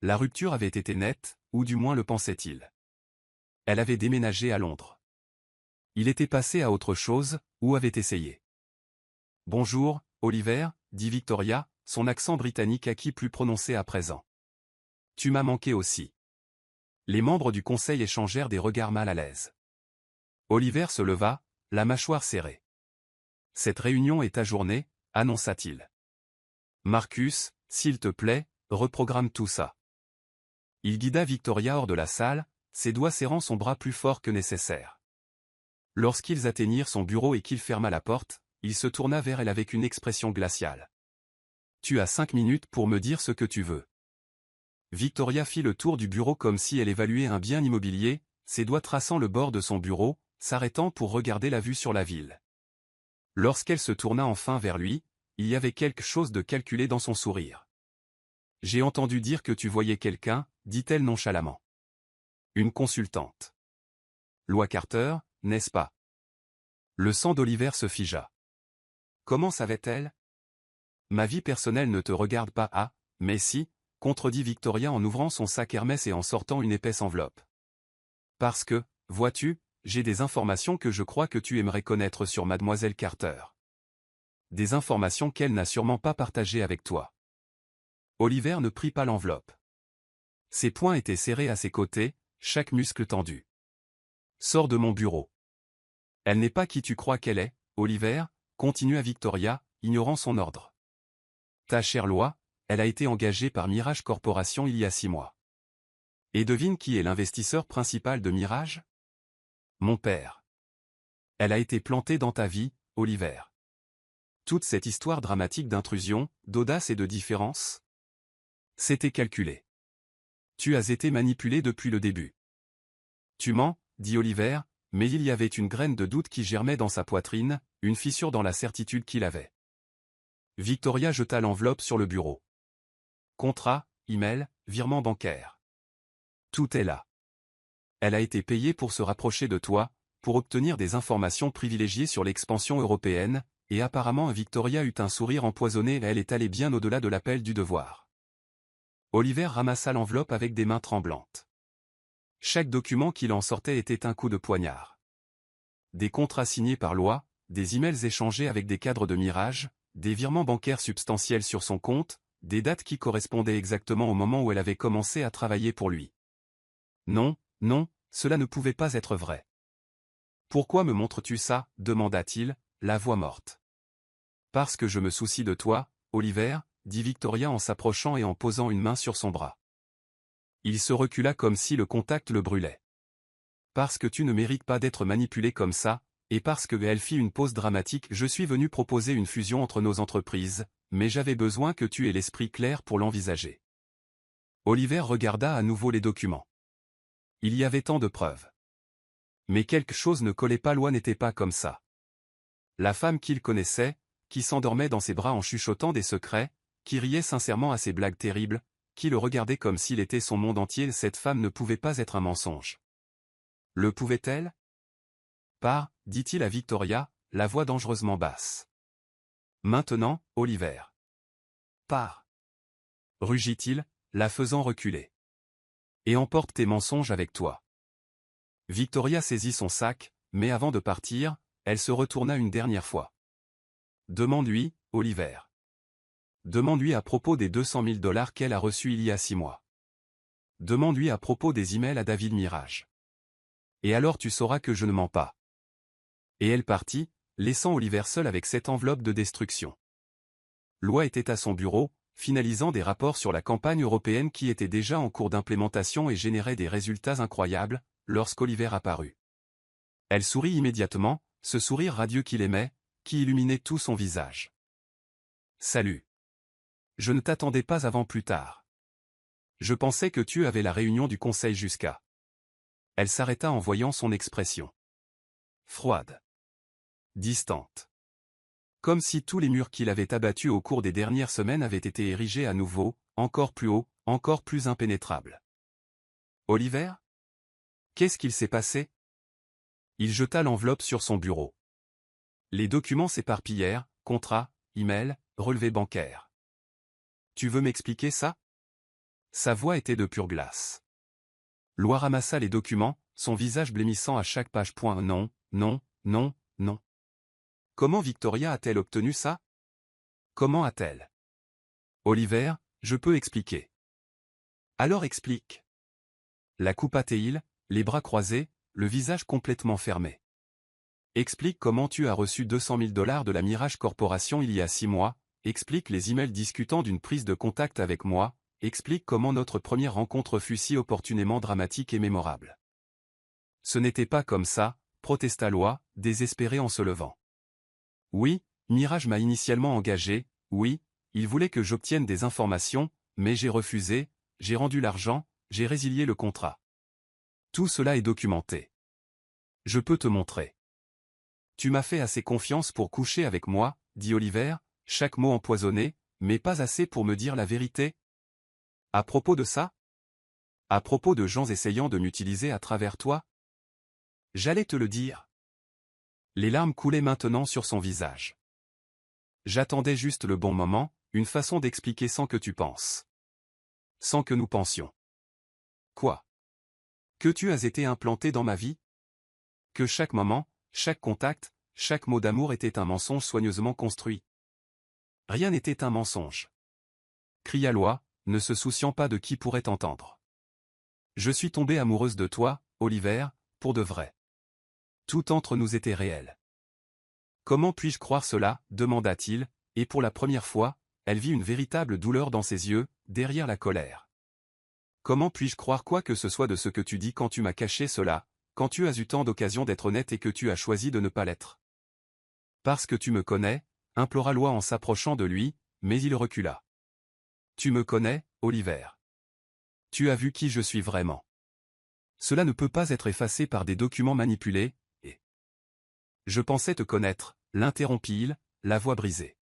La rupture avait été nette, ou du moins le pensait-il. Elle avait déménagé à Londres. Il était passé à autre chose, ou avait essayé. Bonjour, Oliver, dit Victoria, son accent britannique acquis plus prononcé à présent. Tu m'as manqué aussi. Les membres du conseil échangèrent des regards mal à l'aise. Oliver se leva, la mâchoire serrée. Cette réunion est ajournée, annonça-t-il. Marcus, s'il te plaît, reprogramme tout ça. Il guida Victoria hors de la salle, ses doigts serrant son bras plus fort que nécessaire. Lorsqu'ils atteignirent son bureau et qu'il ferma la porte, il se tourna vers elle avec une expression glaciale. Tu as 5 minutes pour me dire ce que tu veux. Victoria fit le tour du bureau comme si elle évaluait un bien immobilier, ses doigts traçant le bord de son bureau, s'arrêtant pour regarder la vue sur la ville. Lorsqu'elle se tourna enfin vers lui, il y avait quelque chose de calculé dans son sourire. J'ai entendu dire que tu voyais quelqu'un, dit-elle nonchalamment. Une consultante. Loi Carter, n'est-ce pas? Le sang d'Oliver se figea. Comment savait-elle? Ma vie personnelle ne te regarde pas, ah, mais si, contredit Victoria en ouvrant son sac Hermès et en sortant une épaisse enveloppe. Parce que, vois-tu, j'ai des informations que je crois que tu aimerais connaître sur Mademoiselle Carter. Des informations qu'elle n'a sûrement pas partagées avec toi. Oliver ne prit pas l'enveloppe. Ses poings étaient serrés à ses côtés, chaque muscle tendu. Sors de mon bureau. Elle n'est pas qui tu crois qu'elle est, Oliver, continua Victoria, ignorant son ordre. Ta chère Loi, elle a été engagée par Mirage Corporation il y a 6 mois. Et devine qui est l'investisseur principal de Mirage? Mon père. Elle a été plantée dans ta vie, Oliver. Toute cette histoire dramatique d'intrusion, d'audace et de différence? C'était calculé. Tu as été manipulé depuis le début. Tu mens, dit Oliver, mais il y avait une graine de doute qui germait dans sa poitrine, une fissure dans la certitude qu'il avait. Victoria jeta l'enveloppe sur le bureau. Contrat, email, virement bancaire. Tout est là. Elle a été payée pour se rapprocher de toi, pour obtenir des informations privilégiées sur l'expansion européenne, et apparemment Victoria eut un sourire empoisonné et elle est allée bien au-delà de l'appel du devoir. Oliver ramassa l'enveloppe avec des mains tremblantes. Chaque document qu'il en sortait était un coup de poignard. Des contrats signés par Loi, des emails échangés avec des cadres de Mirage, des virements bancaires substantiels sur son compte, des dates qui correspondaient exactement au moment où elle avait commencé à travailler pour lui. Non, non, cela ne pouvait pas être vrai. Pourquoi me montres-tu ça? Demanda-t-il, la voix morte. Parce que je me soucie de toi, Oliver, dit Victoria en s'approchant et en posant une main sur son bras. Il se recula comme si le contact le brûlait. Parce que tu ne mérites pas d'être manipulé comme ça, et parce que elle fit une pause dramatique, je suis venu proposer une fusion entre nos entreprises, mais j'avais besoin que tu aies l'esprit clair pour l'envisager. Oliver regarda à nouveau les documents. Il y avait tant de preuves. Mais quelque chose ne collait pas, Loi n'était pas comme ça. La femme qu'il connaissait, qui s'endormait dans ses bras en chuchotant des secrets, qui riait sincèrement à ses blagues terribles, qui le regardait comme s'il était son monde entier, cette femme ne pouvait pas être un mensonge. Le pouvait-elle? Pars, dit-il à Victoria, la voix dangereusement basse. Maintenant, Oliver. Pars. Rugit-il, la faisant reculer. Et emporte tes mensonges avec toi. Victoria saisit son sac, mais avant de partir, elle se retourna une dernière fois. Demande-lui, Oliver. Demande-lui à propos des 200 000 $ qu'elle a reçus il y a 6 mois. Demande-lui à propos des emails à David Mirage. Et alors tu sauras que je ne mens pas. Et elle partit, laissant Oliver seul avec cette enveloppe de destruction. Loi était à son bureau, finalisant des rapports sur la campagne européenne qui était déjà en cours d'implémentation et générait des résultats incroyables, lorsqu'Oliver apparut. Elle sourit immédiatement, ce sourire radieux qu'il aimait, qui illuminait tout son visage. Salut. Je ne t'attendais pas avant plus tard. Je pensais que tu avais la réunion du conseil jusqu'à. Elle s'arrêta en voyant son expression. Froide. Distante. Comme si tous les murs qu'il avait abattus au cours des dernières semaines avaient été érigés à nouveau, encore plus haut, encore plus impénétrables. Oliver? Qu'est-ce qu'il s'est passé? Il jeta l'enveloppe sur son bureau. Les documents s'éparpillèrent, contrats, emails, relevés bancaires. Tu veux m'expliquer ça? Sa voix était de pure glace. Loi ramassa les documents, son visage blêmissant à chaque page. Non, non, non, non. Comment Victoria a-t-elle obtenu ça? Comment a-t-elle? Oliver, je peux expliquer. Alors explique. La coupe à Théil, les bras croisés, le visage complètement fermé. Explique comment tu as reçu 200 000 $ de la Mirage Corporation il y a 6 mois, explique les emails discutant d'une prise de contact avec moi, explique comment notre première rencontre fut si opportunément dramatique et mémorable. Ce n'était pas comme ça, protesta Loa, désespéré en se levant. Oui, Mirage m'a initialement engagé, oui, il voulait que j'obtienne des informations, mais j'ai refusé, j'ai rendu l'argent, j'ai résilié le contrat. Tout cela est documenté. Je peux te montrer. Tu m'as fait assez confiance pour coucher avec moi, dit Oliver, chaque mot empoisonné, mais pas assez pour me dire la vérité. À propos de ça? À propos de gens essayant de m'utiliser à travers toi? J'allais te le dire. Les larmes coulaient maintenant sur son visage. J'attendais juste le bon moment, une façon d'expliquer sans que tu penses. Sans que nous pensions. Quoi? Que tu as été implanté dans ma vie? Que chaque moment, chaque contact, chaque mot d'amour était un mensonge soigneusement construit. Rien n'était un mensonge. Cria Loa, ne se souciant pas de qui pourrait t'entendre. Je suis tombée amoureuse de toi, Oliver, pour de vrai. Tout entre nous était réel. Comment puis-je croire cela, demanda-t-il, et pour la première fois, elle vit une véritable douleur dans ses yeux, derrière la colère. Comment puis-je croire quoi que ce soit de ce que tu dis quand tu m'as caché cela, quand tu as eu tant d'occasions d'être honnête et que tu as choisi de ne pas l'être? Parce que tu me connais, implora Loa en s'approchant de lui, mais il recula. Tu me connais, Oliver. Tu as vu qui je suis vraiment. Cela ne peut pas être effacé par des documents manipulés, et... Je pensais te connaître, l'interrompit-il, la voix brisée.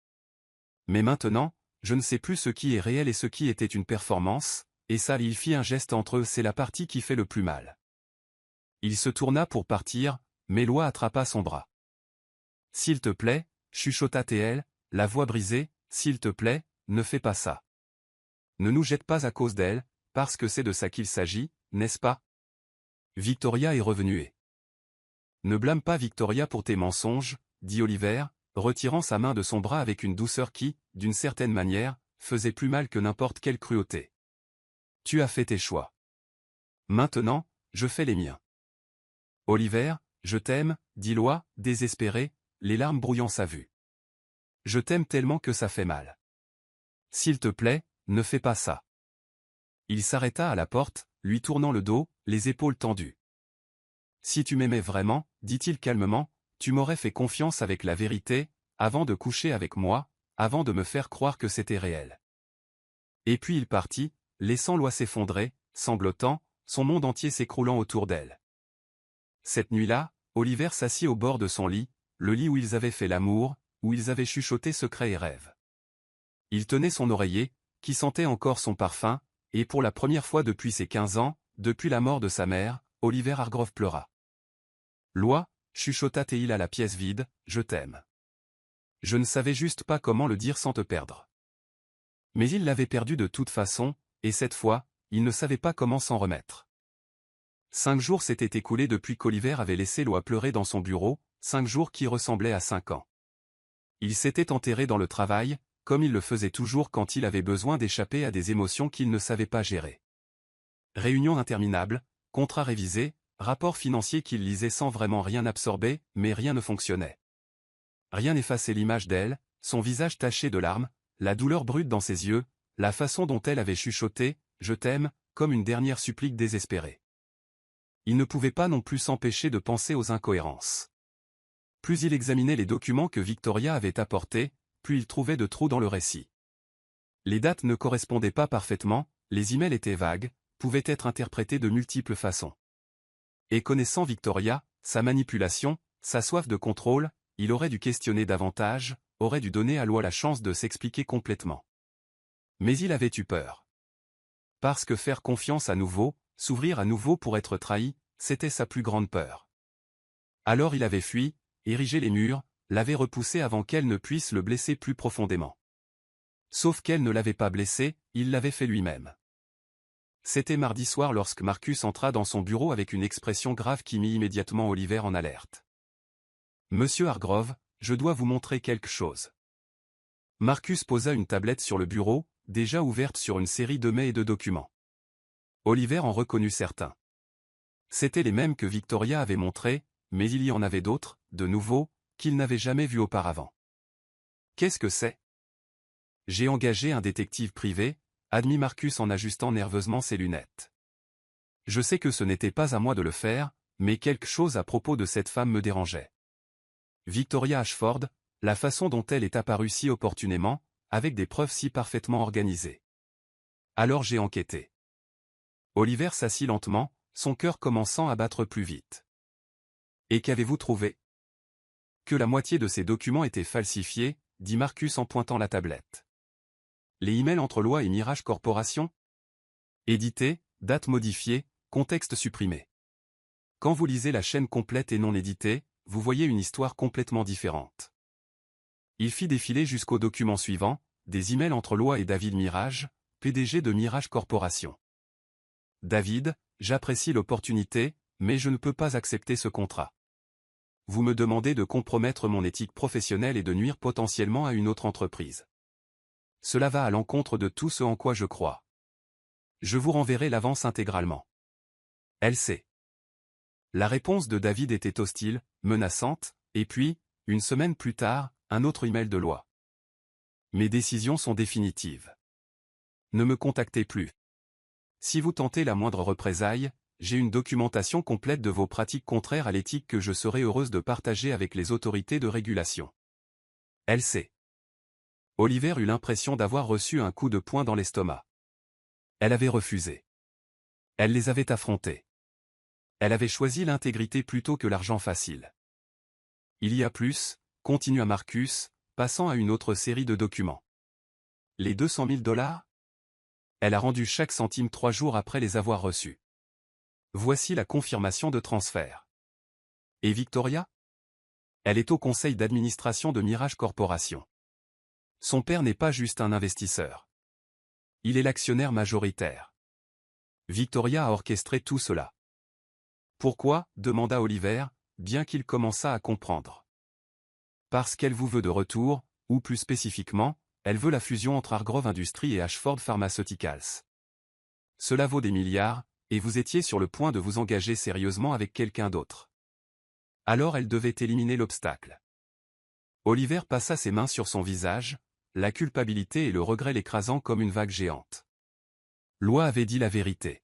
Mais maintenant, je ne sais plus ce qui est réel et ce qui était une performance, et ça il fit un geste entre eux, c'est la partie qui fait le plus mal. Il se tourna pour partir, mais Loa attrapa son bras. S'il te plaît, chuchota Théil, la voix brisée, s'il te plaît, ne fais pas ça. Ne nous jette pas à cause d'elle, parce que c'est de ça qu'il s'agit, n'est-ce pas? Victoria est revenue et... Ne blâme pas Victoria pour tes mensonges, dit Oliver, retirant sa main de son bras avec une douceur qui, d'une certaine manière, faisait plus mal que n'importe quelle cruauté. Tu as fait tes choix. Maintenant, je fais les miens. Oliver, je t'aime, dit Loa, désespéré, les larmes brouillant sa vue. Je t'aime tellement que ça fait mal. S'il te plaît, ne fais pas ça. Il s'arrêta à la porte, lui tournant le dos, les épaules tendues. Si tu m'aimais vraiment, dit-il calmement, tu m'aurais fait confiance avec la vérité, avant de coucher avec moi, avant de me faire croire que c'était réel. Et puis il partit, laissant Loa s'effondrer, sanglotant, son monde entier s'écroulant autour d'elle. Cette nuit-là, Oliver s'assit au bord de son lit, le lit où ils avaient fait l'amour, où ils avaient chuchoté secrets et rêves. Il tenait son oreiller, qui sentait encore son parfum, et pour la première fois depuis ses 15 ans, depuis la mort de sa mère, Oliver Hargrove pleura. Loa, chuchota Théil à la pièce vide, je t'aime. Je ne savais juste pas comment le dire sans te perdre. Mais il l'avait perdu de toute façon, et cette fois, il ne savait pas comment s'en remettre. 5 jours s'étaient écoulés depuis qu'Oliver avait laissé Loa pleurer dans son bureau, 5 jours qui ressemblaient à 5 ans. Il s'était enterré dans le travail, comme il le faisait toujours quand il avait besoin d'échapper à des émotions qu'il ne savait pas gérer. Réunions interminables, contrats révisés, rapports financiers qu'il lisait sans vraiment rien absorber, mais rien ne fonctionnait. Rien n'effaçait l'image d'elle, son visage taché de larmes, la douleur brute dans ses yeux, la façon dont elle avait chuchoté « Je t'aime » comme une dernière supplique désespérée. Il ne pouvait pas non plus s'empêcher de penser aux incohérences. Plus il examinait les documents que Victoria avait apportés, plus il trouvait de trous dans le récit. Les dates ne correspondaient pas parfaitement, les emails étaient vagues, pouvaient être interprétés de multiples façons. Et connaissant Victoria, sa manipulation, sa soif de contrôle, il aurait dû questionner davantage, aurait dû donner à Loa la chance de s'expliquer complètement. Mais il avait eu peur. Parce que faire confiance à nouveau, s'ouvrir à nouveau pour être trahi, c'était sa plus grande peur. Alors il avait fui, érigé les murs, l'avait repoussé avant qu'elle ne puisse le blesser plus profondément. Sauf qu'elle ne l'avait pas blessé, il l'avait fait lui-même. C'était mardi soir lorsque Marcus entra dans son bureau avec une expression grave qui mit immédiatement Oliver en alerte. « Monsieur Hargrove, je dois vous montrer quelque chose. » Marcus posa une tablette sur le bureau, déjà ouverte sur une série de mails et de documents. Oliver en reconnut certains. C'étaient les mêmes que Victoria avait montrés, mais il y en avait d'autres, de nouveaux, qu'il n'avait jamais vus auparavant. « Qu'est-ce que c'est ? » « J'ai engagé un détective privé, » admit Marcus en ajustant nerveusement ses lunettes. « Je sais que ce n'était pas à moi de le faire, mais quelque chose à propos de cette femme me dérangeait. Victoria Ashford, la façon dont elle est apparue si opportunément, avec des preuves si parfaitement organisées. Alors j'ai enquêté. » Oliver s'assit lentement, son cœur commençant à battre plus vite. « Et qu'avez-vous trouvé ? » « Que la moitié de ces documents étaient falsifiés, » dit Marcus en pointant la tablette. « Les emails entre Loi et Mirage Corporation ? Édité, date modifiée, contexte supprimé. Quand vous lisez la chaîne complète et non éditée, vous voyez une histoire complètement différente. » Il fit défiler jusqu'au document suivant, des emails entre Loi et David Mirage, PDG de Mirage Corporation. « David, j'apprécie l'opportunité, mais je ne peux pas accepter ce contrat. Vous me demandez de compromettre mon éthique professionnelle et de nuire potentiellement à une autre entreprise. Cela va à l'encontre de tout ce en quoi je crois. Je vous renverrai l'avance intégralement. LC. » La réponse de David était hostile, menaçante, et puis, une semaine plus tard, un autre email de Loi. « Mes décisions sont définitives. Ne me contactez plus. Si vous tentez la moindre représaille, j'ai une documentation complète de vos pratiques contraires à l'éthique que je serai heureuse de partager avec les autorités de régulation. LC. » Oliver eut l'impression d'avoir reçu un coup de poing dans l'estomac. Elle avait refusé. Elle les avait affrontés. Elle avait choisi l'intégrité plutôt que l'argent facile. Il y a plus, continua Marcus, passant à une autre série de documents. Les 200 000 $? Elle a rendu chaque centime 3 jours après les avoir reçus. Voici la confirmation de transfert. Et Victoria ? Elle est au conseil d'administration de Mirage Corporation. Son père n'est pas juste un investisseur. Il est l'actionnaire majoritaire. Victoria a orchestré tout cela. Pourquoi ? Demanda Oliver, bien qu'il commençât à comprendre. Parce qu'elle vous veut de retour, ou plus spécifiquement, elle veut la fusion entre Hargrove Industries et Ashford Pharmaceuticals. Cela vaut des milliards, et vous étiez sur le point de vous engager sérieusement avec quelqu'un d'autre. Alors elle devait éliminer l'obstacle. Oliver passa ses mains sur son visage, la culpabilité et le regret l'écrasant comme une vague géante. Loi avait dit la vérité.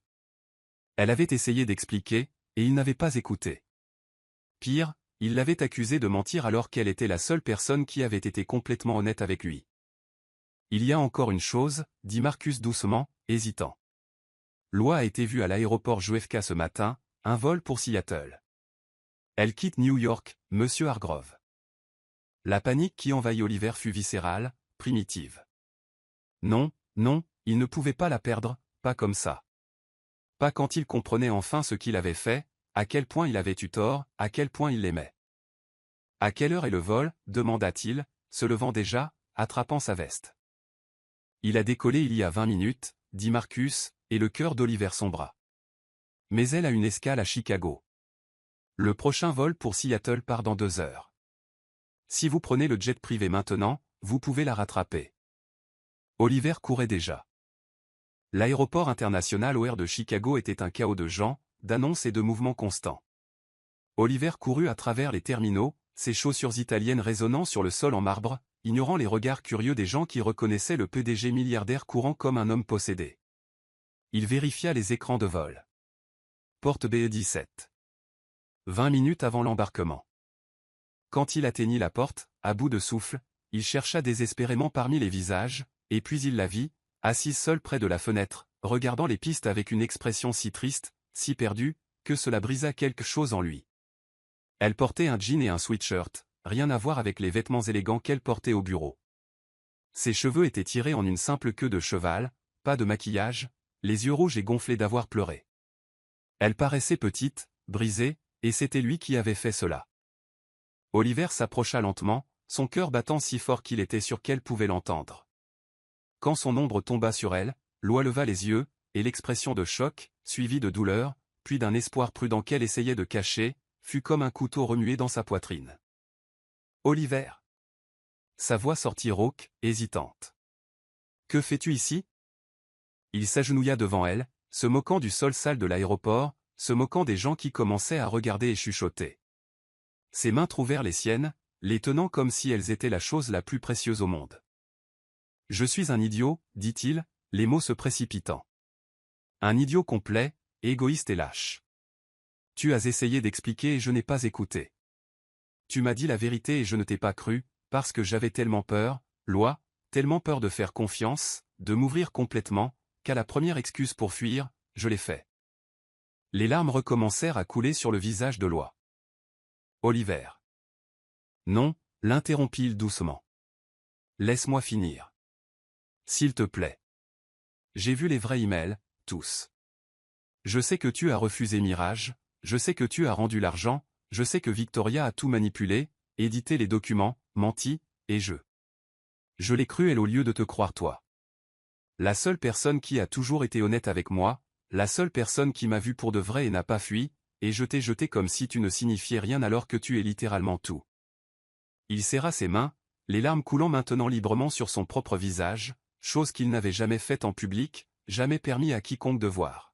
Elle avait essayé d'expliquer, et il n'avait pas écouté. Pire, il l'avait accusée de mentir alors qu'elle était la seule personne qui avait été complètement honnête avec lui. « Il y a encore une chose, » dit Marcus doucement, hésitant. « Loi a été vue à l'aéroport JFK ce matin, un vol pour Seattle. Elle quitte New York, monsieur Hargrove. » La panique qui envahit Oliver fut viscérale, primitive. Non, non, il ne pouvait pas la perdre, pas comme ça. Pas quand il comprenait enfin ce qu'il avait fait, à quel point il avait eu tort, à quel point il l'aimait. « À quelle heure est le vol ? » demanda-t-il, se levant déjà, attrapant sa veste. « Il a décollé il y a 20 minutes, » dit Marcus, et le cœur d'Oliver sombra. « Mais elle a une escale à Chicago. Le prochain vol pour Seattle part dans 2 heures. Si vous prenez le jet privé maintenant, vous pouvez la rattraper. » Oliver courait déjà. L'aéroport international OR de Chicago était un chaos de gens, d'annonces et de mouvements constants. Oliver courut à travers les terminaux, ses chaussures italiennes résonnant sur le sol en marbre, ignorant les regards curieux des gens qui reconnaissaient le PDG milliardaire courant comme un homme possédé. Il vérifia les écrans de vol. Porte BE-17. 20 minutes avant l'embarquement. Quand il atteignit la porte, à bout de souffle, il chercha désespérément parmi les visages, et puis il la vit, assise seule près de la fenêtre, regardant les pistes avec une expression si triste, si perdue, que cela brisa quelque chose en lui. Elle portait un jean et un sweatshirt, rien à voir avec les vêtements élégants qu'elle portait au bureau. Ses cheveux étaient tirés en une simple queue de cheval, pas de maquillage, les yeux rouges et gonflés d'avoir pleuré. Elle paraissait petite, brisée, et c'était lui qui avait fait cela. Oliver s'approcha lentement, son cœur battant si fort qu'il était sûr qu'elle pouvait l'entendre. Quand son ombre tomba sur elle, Loi leva les yeux, et l'expression de choc, suivie de douleur, puis d'un espoir prudent qu'elle essayait de cacher, fut comme un couteau remué dans sa poitrine. Oliver. Sa voix sortit rauque, hésitante. Que fais-tu ici? Il s'agenouilla devant elle, se moquant du sol sale de l'aéroport, se moquant des gens qui commençaient à regarder et chuchoter. Ses mains trouvèrent les siennes, les tenant comme si elles étaient la chose la plus précieuse au monde. Je suis un idiot, dit-il, les mots se précipitant. Un idiot complet, égoïste et lâche. Tu as essayé d'expliquer et je n'ai pas écouté. Tu m'as dit la vérité et je ne t'ai pas cru, parce que j'avais tellement peur, Loi, tellement peur de faire confiance, de m'ouvrir complètement, qu'à la première excuse pour fuir, je l'ai fait. Les larmes recommencèrent à couler sur le visage de Loi. Oliver. Non, l'interrompit-il doucement. Laisse-moi finir. S'il te plaît. J'ai vu les vrais emails, tous. Je sais que tu as refusé Mirage, je sais que tu as rendu l'argent, je sais que Victoria a tout manipulé, édité les documents, menti, et je l'ai cru elle au lieu de te croire toi. La seule personne qui a toujours été honnête avec moi, la seule personne qui m'a vu pour de vrai et n'a pas fui, et je t'ai jeté comme si tu ne signifiais rien alors que tu es littéralement tout. Il serra ses mains, les larmes coulant maintenant librement sur son propre visage, chose qu'il n'avait jamais faite en public, jamais permis à quiconque de voir.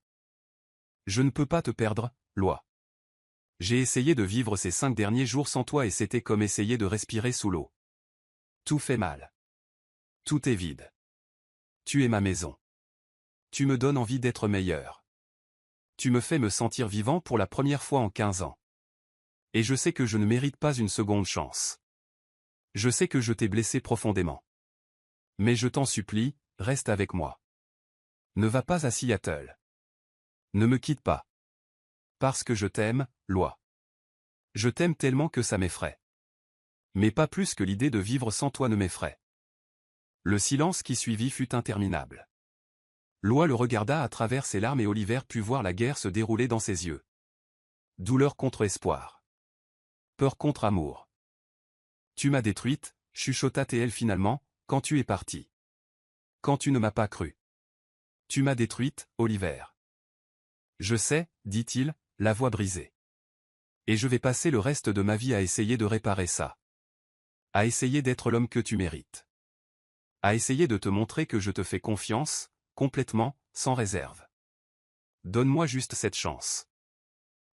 Je ne peux pas te perdre, Loi. J'ai essayé de vivre ces 5 derniers jours sans toi et c'était comme essayer de respirer sous l'eau. Tout fait mal. Tout est vide. Tu es ma maison. Tu me donnes envie d'être meilleur. Tu me fais me sentir vivant pour la première fois en 15 ans. Et je sais que je ne mérite pas une seconde chance. Je sais que je t'ai blessé profondément. Mais je t'en supplie, reste avec moi. Ne va pas à Seattle. Ne me quitte pas. Parce que je t'aime, Loi. Je t'aime tellement que ça m'effraie. Mais pas plus que l'idée de vivre sans toi ne m'effraie. Le silence qui suivit fut interminable. Loi le regarda à travers ses larmes et Oliver put voir la guerre se dérouler dans ses yeux. Douleur contre espoir. Peur contre amour. Tu m'as détruite, chuchota T.L. finalement, quand tu es parti. Quand tu ne m'as pas cru. Tu m'as détruite, Oliver. Je sais, dit-il, la voix brisée. Et je vais passer le reste de ma vie à essayer de réparer ça. À essayer d'être l'homme que tu mérites. À essayer de te montrer que je te fais confiance, complètement, sans réserve. Donne-moi juste cette chance.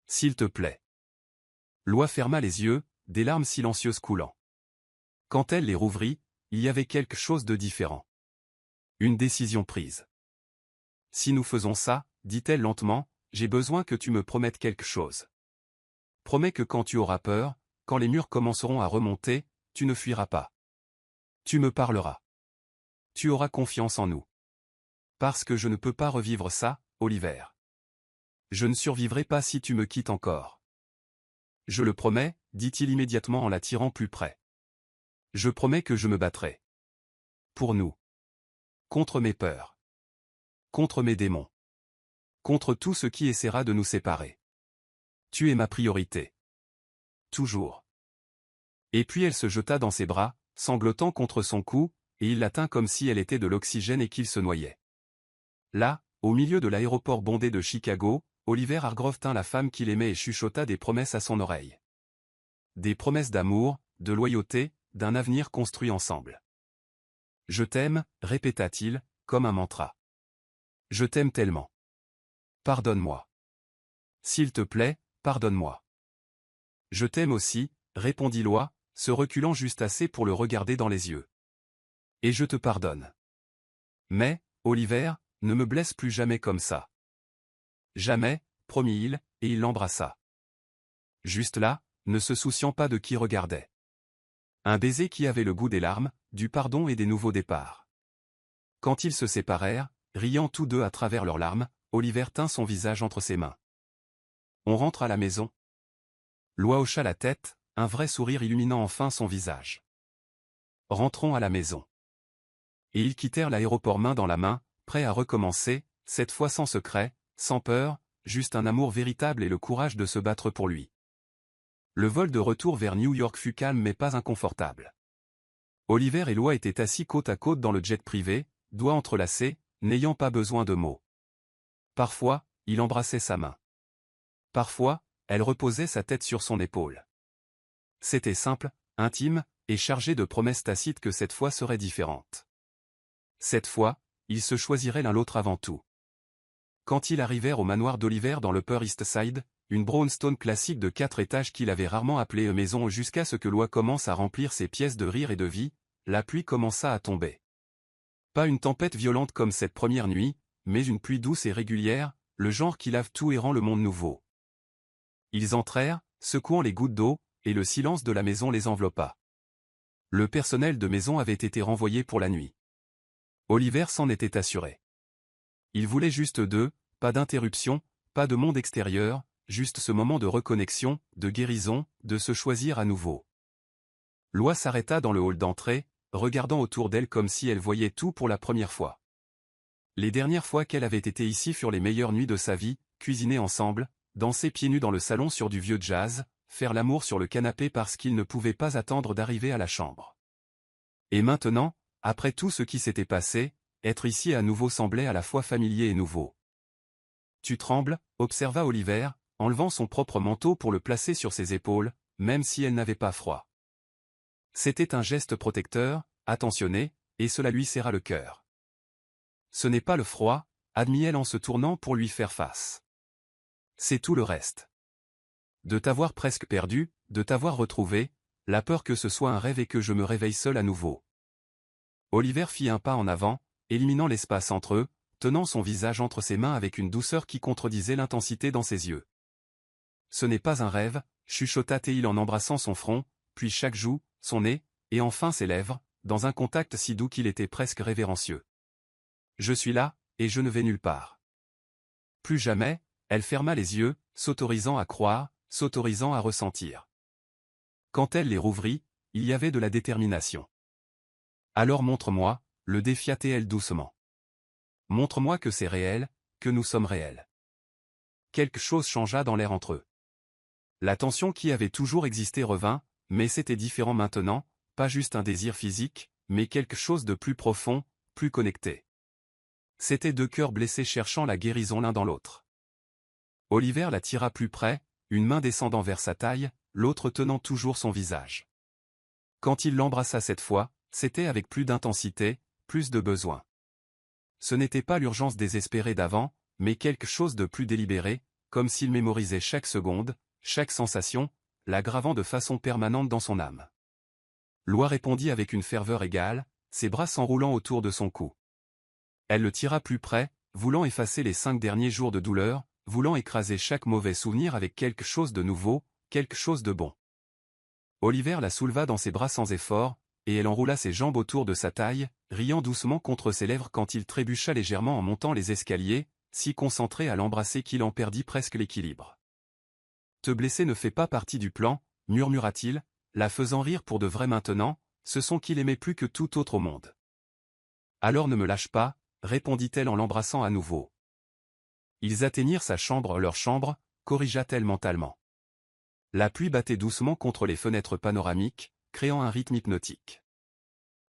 S'il te plaît. Loi ferma les yeux, des larmes silencieuses coulant. Quand elle les rouvrit, il y avait quelque chose de différent. Une décision prise. Si nous faisons ça, dit-elle lentement, j'ai besoin que tu me promettes quelque chose. Promets que quand tu auras peur, quand les murs commenceront à remonter, tu ne fuiras pas. Tu me parleras. Tu auras confiance en nous. Parce que je ne peux pas revivre ça, Oliver. Je ne survivrai pas si tu me quittes encore. Je le promets, dit-il immédiatement en la tirant plus près. Je promets que je me battrai. Pour nous. Contre mes peurs. Contre mes démons. Contre tout ce qui essaiera de nous séparer. Tu es ma priorité. Toujours. Et puis elle se jeta dans ses bras, sanglotant contre son cou, et il la tint comme si elle était de l'oxygène et qu'il se noyait. Là, au milieu de l'aéroport bondé de Chicago, Oliver Hargrove tint la femme qu'il aimait et chuchota des promesses à son oreille. Des promesses d'amour, de loyauté, d'un avenir construit ensemble. Je t'aime, répéta-t-il, comme un mantra. Je t'aime tellement. Pardonne-moi. S'il te plaît, pardonne-moi. Je t'aime aussi, répondit Loi, se reculant juste assez pour le regarder dans les yeux. Et je te pardonne. Mais, Oliver, ne me blesse plus jamais comme ça. Jamais, promit-il, et il l'embrassa. Juste là, ne se souciant pas de qui regardait. Un baiser qui avait le goût des larmes, du pardon et des nouveaux départs. Quand ils se séparèrent, riant tous deux à travers leurs larmes, Oliver tint son visage entre ses mains. On rentre à la maison. Loi hocha la tête, un vrai sourire illuminant enfin son visage. Rentrons à la maison. Et ils quittèrent l'aéroport main dans la main, prêts à recommencer, cette fois sans secret, sans peur, juste un amour véritable et le courage de se battre pour lui. Le vol de retour vers New York fut calme mais pas inconfortable. Oliver et Loi étaient assis côte à côte dans le jet privé, doigts entrelacés, n'ayant pas besoin de mots. Parfois, il embrassait sa main. Parfois, elle reposait sa tête sur son épaule. C'était simple, intime, et chargé de promesses tacites que cette fois serait différente. Cette fois, ils se choisiraient l'un l'autre avant tout. Quand ils arrivèrent au manoir d'Oliver dans l'Upper East Side, une brownstone classique de 4 étages qu'il avait rarement appelée maison jusqu'à ce que Loi commence à remplir ses pièces de rire et de vie, la pluie commença à tomber. Pas une tempête violente comme cette première nuit, mais une pluie douce et régulière, le genre qui lave tout et rend le monde nouveau. Ils entrèrent, secouant les gouttes d'eau, et le silence de la maison les enveloppa. Le personnel de maison avait été renvoyé pour la nuit. Oliver s'en était assuré. Il voulait juste d'eux, pas d'interruption, pas de monde extérieur, juste ce moment de reconnexion, de guérison, de se choisir à nouveau. Loi s'arrêta dans le hall d'entrée, regardant autour d'elle comme si elle voyait tout pour la première fois. Les dernières fois qu'elle avait été ici furent les meilleures nuits de sa vie, cuisiner ensemble, danser pieds nus dans le salon sur du vieux jazz, faire l'amour sur le canapé parce qu'il ne pouvait pas attendre d'arriver à la chambre. Et maintenant, après tout ce qui s'était passé, être ici à nouveau semblait à la fois familier et nouveau. « Tu trembles » observa Oliver, enlevant son propre manteau pour le placer sur ses épaules, même si elle n'avait pas froid. C'était un geste protecteur, attentionné, et cela lui serra le cœur. Ce n'est pas le froid, admit-elle en se tournant pour lui faire face. C'est tout le reste. De t'avoir presque perdu, de t'avoir retrouvé, la peur que ce soit un rêve et que je me réveille seul à nouveau. Oliver fit un pas en avant, éliminant l'espace entre eux, tenant son visage entre ses mains avec une douceur qui contredisait l'intensité dans ses yeux. Ce n'est pas un rêve, chuchota-t-il en embrassant son front, puis chaque joue, son nez, et enfin ses lèvres, dans un contact si doux qu'il était presque révérencieux. Je suis là, et je ne vais nulle part. Plus jamais, elle ferma les yeux, s'autorisant à croire, s'autorisant à ressentir. Quand elle les rouvrit, il y avait de la détermination. Alors montre-moi, le défia-t-elle doucement. Montre-moi que c'est réel, que nous sommes réels. Quelque chose changea dans l'air entre eux. La tension qui avait toujours existé revint, mais c'était différent maintenant, pas juste un désir physique, mais quelque chose de plus profond, plus connecté. C'étaient 2 cœurs blessés cherchant la guérison l'un dans l'autre. Oliver la tira plus près, une main descendant vers sa taille, l'autre tenant toujours son visage. Quand il l'embrassa cette fois, c'était avec plus d'intensité, plus de besoin. Ce n'était pas l'urgence désespérée d'avant, mais quelque chose de plus délibéré, comme s'il mémorisait chaque seconde, chaque sensation, la gravant de façon permanente dans son âme. Loi répondit avec une ferveur égale, ses bras s'enroulant autour de son cou. Elle le tira plus près, voulant effacer les 5 derniers jours de douleur, voulant écraser chaque mauvais souvenir avec quelque chose de nouveau, quelque chose de bon. Oliver la souleva dans ses bras sans effort, et elle enroula ses jambes autour de sa taille, riant doucement contre ses lèvres quand il trébucha légèrement en montant les escaliers, si concentré à l'embrasser qu'il en perdit presque l'équilibre. « Te blesser ne fait pas partie du plan, » murmura-t-il, la faisant rire pour de vrai maintenant, ce son qu'il aimait plus que tout autre au monde. « Alors ne me lâche pas, » répondit-elle en l'embrassant à nouveau. Ils atteignirent leur chambre, corrigea-t-elle mentalement. La pluie battait doucement contre les fenêtres panoramiques, créant un rythme hypnotique.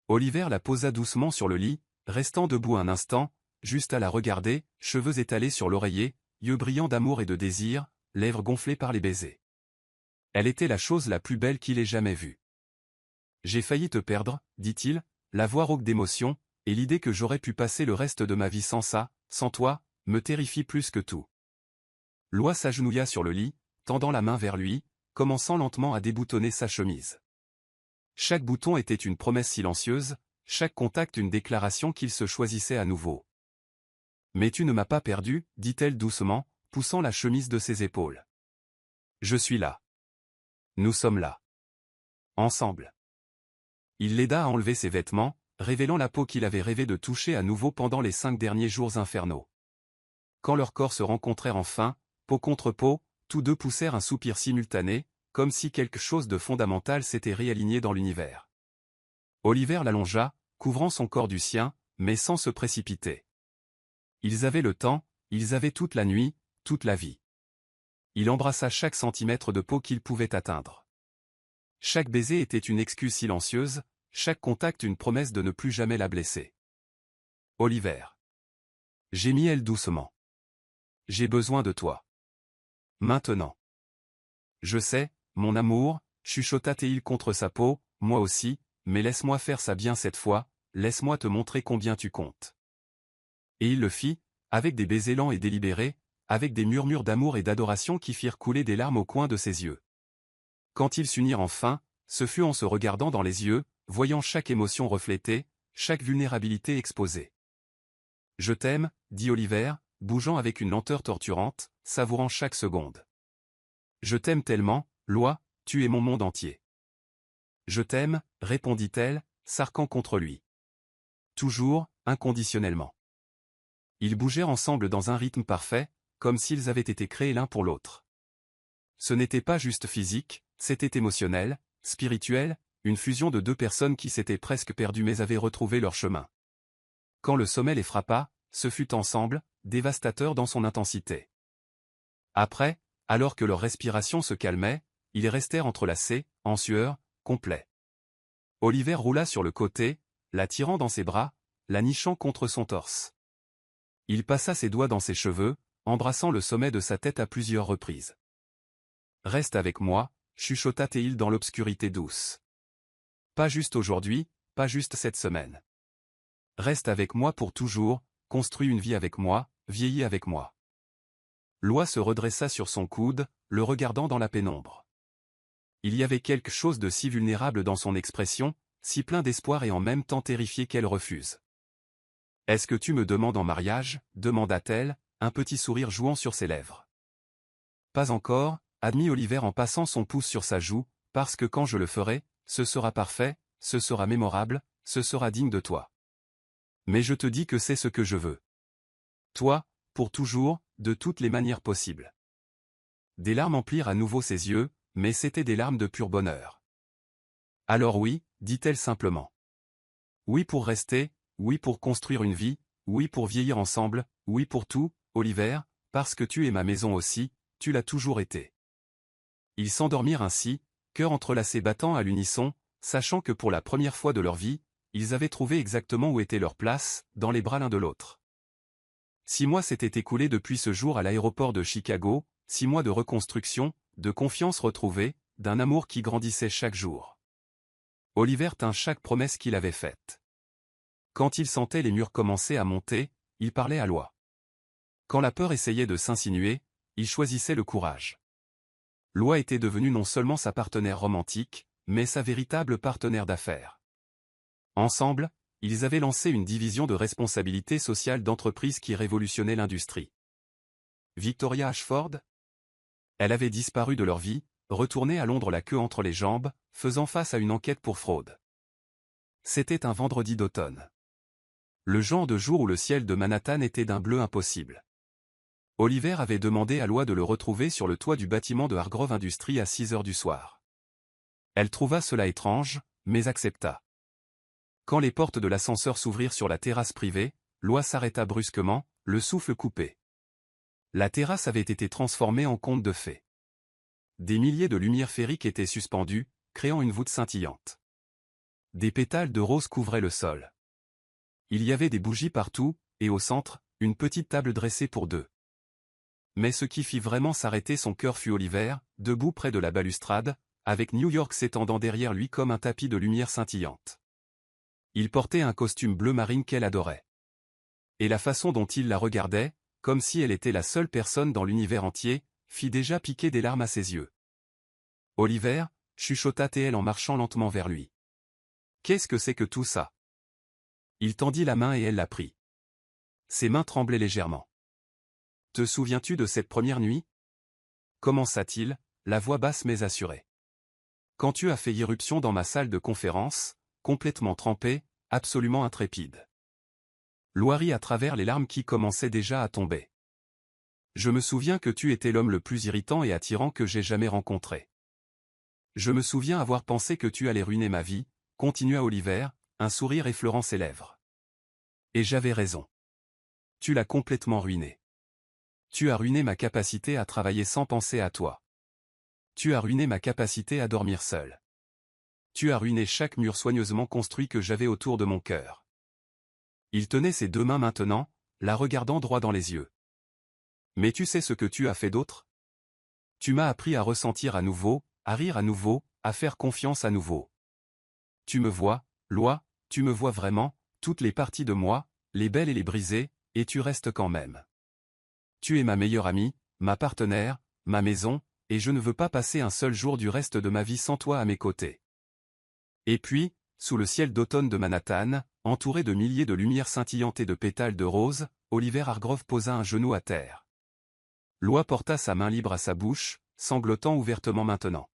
Oliver la posa doucement sur le lit, restant debout un instant, juste à la regarder, cheveux étalés sur l'oreiller, yeux brillants d'amour et de désir, lèvres gonflées par les baisers. Elle était la chose la plus belle qu'il ait jamais vue. « J'ai failli te perdre, » dit-il, la voix rauque d'émotion, et l'idée que j'aurais pu passer le reste de ma vie sans ça, sans toi, me terrifie plus que tout. Loi s'agenouilla sur le lit, tendant la main vers lui, commençant lentement à déboutonner sa chemise. Chaque bouton était une promesse silencieuse, chaque contact une déclaration qu'il se choisissait à nouveau. « Mais tu ne m'as pas perdu, » dit-elle doucement, poussant la chemise de ses épaules. « Je suis là. Nous sommes là. Ensemble. » Il l'aida à enlever ses vêtements, révélant la peau qu'il avait rêvé de toucher à nouveau pendant les 5 derniers jours infernaux. Quand leurs corps se rencontrèrent enfin, peau contre peau, tous deux poussèrent un soupir simultané, comme si quelque chose de fondamental s'était réaligné dans l'univers. Oliver l'allongea, couvrant son corps du sien, mais sans se précipiter. Ils avaient le temps, ils avaient toute la nuit, toute la vie. Il embrassa chaque centimètre de peau qu'il pouvait atteindre. Chaque baiser était une excuse silencieuse, chaque contact une promesse de ne plus jamais la blesser. « Oliver. » Gémit-elle doucement. j'ai besoin de toi. Maintenant. Je sais, mon amour, chuchota Théil contre sa peau, moi aussi, mais laisse-moi faire ça bien cette fois, laisse-moi te montrer combien tu comptes. Et il le fit, avec des baisers lents et délibérés, avec des murmures d'amour et d'adoration qui firent couler des larmes au coin de ses yeux. Quand ils s'unirent enfin, ce fut en se regardant dans les yeux, voyant chaque émotion reflétée, chaque vulnérabilité exposée. Je t'aime, dit Oliver, bougeant avec une lenteur torturante, savourant chaque seconde. Je t'aime tellement, Loi, tu es mon monde entier. Je t'aime, répondit-elle, s'arquant contre lui. Toujours, inconditionnellement. Ils bougèrent ensemble dans un rythme parfait, comme s'ils avaient été créés l'un pour l'autre. Ce n'était pas juste physique, c'était émotionnel, spirituel, une fusion de deux personnes qui s'étaient presque perdues mais avaient retrouvé leur chemin. Quand le sommet les frappa, ce fut ensemble, dévastateur dans son intensité. Après, alors que leur respiration se calmait, ils restèrent entrelacés, en sueur, complets. Oliver roula sur le côté, la tirant dans ses bras, la nichant contre son torse. Il passa ses doigts dans ses cheveux, embrassant le sommet de sa tête à plusieurs reprises. « Reste avec moi », chuchota Théil dans l'obscurité douce. « Pas juste aujourd'hui, pas juste cette semaine. Reste avec moi pour toujours, construis une vie avec moi, vieillis avec moi. » Loi se redressa sur son coude, le regardant dans la pénombre. Il y avait quelque chose de si vulnérable dans son expression, si plein d'espoir et en même temps terrifié qu'elle refuse. « Est-ce que tu me demandes en mariage » demanda-t-elle, un petit sourire jouant sur ses lèvres. « Pas encore » admit Oliver en passant son pouce sur sa joue, « parce que quand je le ferai, ce sera parfait, ce sera mémorable, ce sera digne de toi. Mais je te dis que c'est ce que je veux. Toi, pour toujours, de toutes les manières possibles. » Des larmes emplirent à nouveau ses yeux, mais c'étaient des larmes de pur bonheur. « Alors oui, dit-elle simplement. Oui pour rester, oui pour construire une vie, oui pour vieillir ensemble, oui pour tout, Oliver, parce que tu es ma maison aussi, tu l'as toujours été. » Ils s'endormirent ainsi, cœurs entrelacés battant à l'unisson, sachant que pour la première fois de leur vie, ils avaient trouvé exactement où était leur place, dans les bras l'un de l'autre. 6 mois s'étaient écoulés depuis ce jour à l'aéroport de Chicago, 6 mois de reconstruction, de confiance retrouvée, d'un amour qui grandissait chaque jour. Oliver tint chaque promesse qu'il avait faite. Quand il sentait les murs commencer à monter, il parlait à Loi. Quand la peur essayait de s'insinuer, il choisissait le courage. Loi était devenue non seulement sa partenaire romantique, mais sa véritable partenaire d'affaires. Ensemble, ils avaient lancé une division de responsabilité sociale d'entreprise qui révolutionnait l'industrie. Victoria Ashford? Elle avait disparu de leur vie, retournée à Londres la queue entre les jambes, faisant face à une enquête pour fraude. C'était un vendredi d'automne. Le genre de jour où le ciel de Manhattan était d'un bleu impossible. Oliver avait demandé à Loi de le retrouver sur le toit du bâtiment de Hargrove Industries à 6 heures du soir. Elle trouva cela étrange, mais accepta. Quand les portes de l'ascenseur s'ouvrirent sur la terrasse privée, Loi s'arrêta brusquement, le souffle coupé. La terrasse avait été transformée en conte de fées. Des milliers de lumières féeriques étaient suspendues, créant une voûte scintillante. Des pétales de rose couvraient le sol. Il y avait des bougies partout, et au centre, une petite table dressée pour deux. Mais ce qui fit vraiment s'arrêter son cœur fut Oliver, debout près de la balustrade, avec New York s'étendant derrière lui comme un tapis de lumière scintillante. Il portait un costume bleu marine qu'elle adorait. Et la façon dont il la regardait, comme si elle était la seule personne dans l'univers entier, fit déjà piquer des larmes à ses yeux. « Oliver » chuchota-t-elle en marchant lentement vers lui. « Qu'est-ce que c'est que tout ça ?» Il tendit la main et elle la prit. Ses mains tremblaient légèrement. « Te souviens-tu de cette première nuit » commença-t-il, la voix basse mais assurée. « Quand tu as fait irruption dans ma salle de conférence, complètement trempé, absolument intrépide. » Loi rit à travers les larmes qui commençaient déjà à tomber. « Je me souviens que tu étais l'homme le plus irritant et attirant que j'ai jamais rencontré. Je me souviens avoir pensé que tu allais ruiner ma vie, » continua Oliver, un sourire effleurant ses lèvres. « Et j'avais raison. Tu l'as complètement ruiné. Tu as ruiné ma capacité à travailler sans penser à toi. Tu as ruiné ma capacité à dormir seul. Tu as ruiné chaque mur soigneusement construit que j'avais autour de mon cœur. » Il tenait ses deux mains maintenant, la regardant droit dans les yeux. Mais tu sais ce que tu as fait d'autre? Tu m'as appris à ressentir à nouveau, à rire à nouveau, à faire confiance à nouveau. Tu me vois, Loi, tu me vois vraiment, toutes les parties de moi, les belles et les brisées, et tu restes quand même. Tu es ma meilleure amie, ma partenaire, ma maison, et je ne veux pas passer un seul jour du reste de ma vie sans toi à mes côtés. Et puis, sous le ciel d'automne de Manhattan, entouré de milliers de lumières scintillantes et de pétales de rose, Oliver Hargrove posa un genou à terre. Loi porta sa main libre à sa bouche, sanglotant ouvertement maintenant.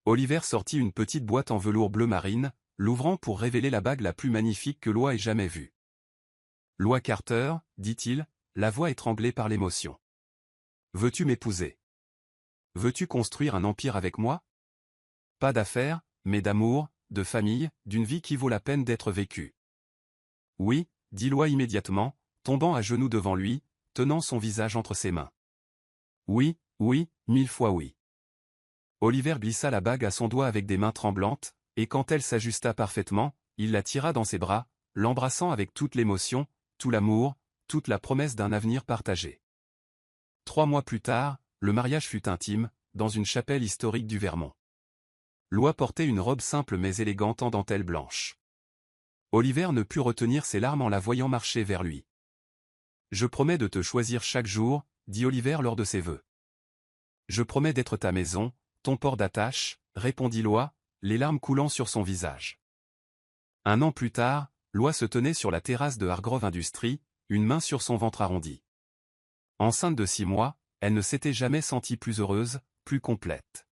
Oliver sortit une petite boîte en velours bleu marine, l'ouvrant pour révéler la bague la plus magnifique que Loi ait jamais vue. « Loi Carter, dit-il, la voix étranglée par l'émotion. Veux-tu m'épouser? Veux-tu construire un empire avec moi? Pas d'affaires, mais d'amour, de famille, d'une vie qui vaut la peine d'être vécue. » Oui, dit Loi immédiatement, tombant à genoux devant lui, tenant son visage entre ses mains. Oui, oui, 1000 fois oui. Oliver glissa la bague à son doigt avec des mains tremblantes, et quand elle s'ajusta parfaitement, il la tira dans ses bras, l'embrassant avec toute l'émotion, tout l'amour, toute la promesse d'un avenir partagé. 3 mois plus tard, le mariage fut intime, dans une chapelle historique du Vermont. Loi portait une robe simple mais élégante en dentelle blanche. Oliver ne put retenir ses larmes en la voyant marcher vers lui. « Je promets de te choisir chaque jour, » dit Oliver lors de ses vœux. « Je promets d'être ta maison, ton port d'attache, » répondit Loi, les larmes coulant sur son visage. 1 an plus tard, Loi se tenait sur la terrasse de Hargrove Industries, une main sur son ventre arrondi. Enceinte de 6 mois, elle ne s'était jamais sentie plus heureuse, plus complète.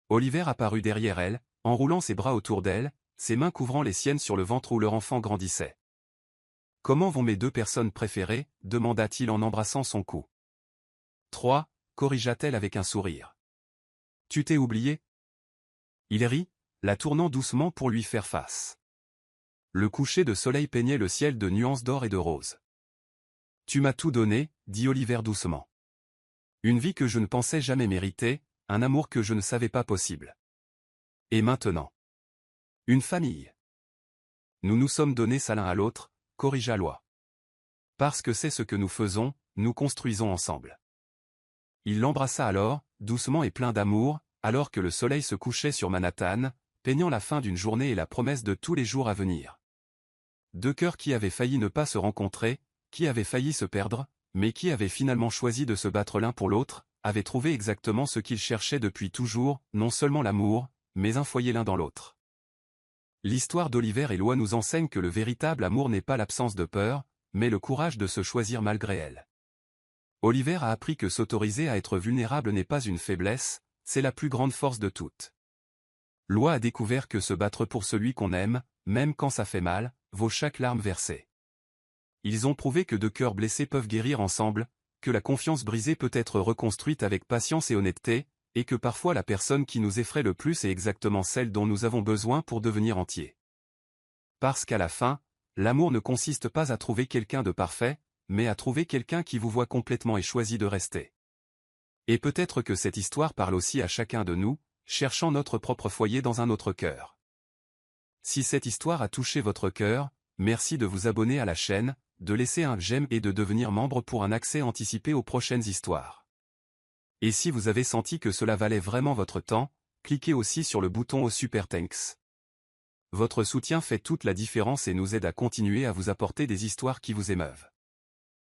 Oliver apparut derrière elle, enroulant ses bras autour d'elle, ses mains couvrant les siennes sur le ventre où leur enfant grandissait. « Comment vont mes 2 personnes préférées » demanda-t-il en embrassant son cou. « 3, corrigea-t-elle avec un sourire. « Tu t'es oublié ?» Il rit, la tournant doucement pour lui faire face. Le coucher de soleil peignait le ciel de nuances d'or et de rose. « Tu m'as tout donné, » dit Oliver doucement. « Une vie que je ne pensais jamais mériter, un amour que je ne savais pas possible. Et maintenant? Une famille. Nous nous sommes donnés ça l'un à l'autre, » corrigea Loi. « Parce que c'est ce que nous faisons, nous construisons ensemble. » Il l'embrassa alors, doucement et plein d'amour, alors que le soleil se couchait sur Manhattan, peignant la fin d'une journée et la promesse de tous les jours à venir. 2 cœurs qui avaient failli ne pas se rencontrer, qui avaient failli se perdre, mais qui avaient finalement choisi de se battre l'un pour l'autre, avaient trouvé exactement ce qu'ils cherchaient depuis toujours, non seulement l'amour, mais un foyer l'un dans l'autre. L'histoire d'Oliver et Loi nous enseigne que le véritable amour n'est pas l'absence de peur, mais le courage de se choisir malgré elle. Oliver a appris que s'autoriser à être vulnérable n'est pas une faiblesse, c'est la plus grande force de toutes. Loi a découvert que se battre pour celui qu'on aime, même quand ça fait mal, vaut chaque larme versée. Ils ont prouvé que 2 cœurs blessés peuvent guérir ensemble, que la confiance brisée peut être reconstruite avec patience et honnêteté, et que parfois la personne qui nous effraie le plus est exactement celle dont nous avons besoin pour devenir entiers. Parce qu'à la fin, l'amour ne consiste pas à trouver quelqu'un de parfait, mais à trouver quelqu'un qui vous voit complètement et choisit de rester. Et peut-être que cette histoire parle aussi à chacun de nous, cherchant notre propre foyer dans un autre cœur. Si cette histoire a touché votre cœur, merci de vous abonner à la chaîne, de laisser un j'aime et de devenir membre pour un accès anticipé aux prochaines histoires. Et si vous avez senti que cela valait vraiment votre temps, cliquez aussi sur le bouton au Super Thanks. Votre soutien fait toute la différence et nous aide à continuer à vous apporter des histoires qui vous émeuvent.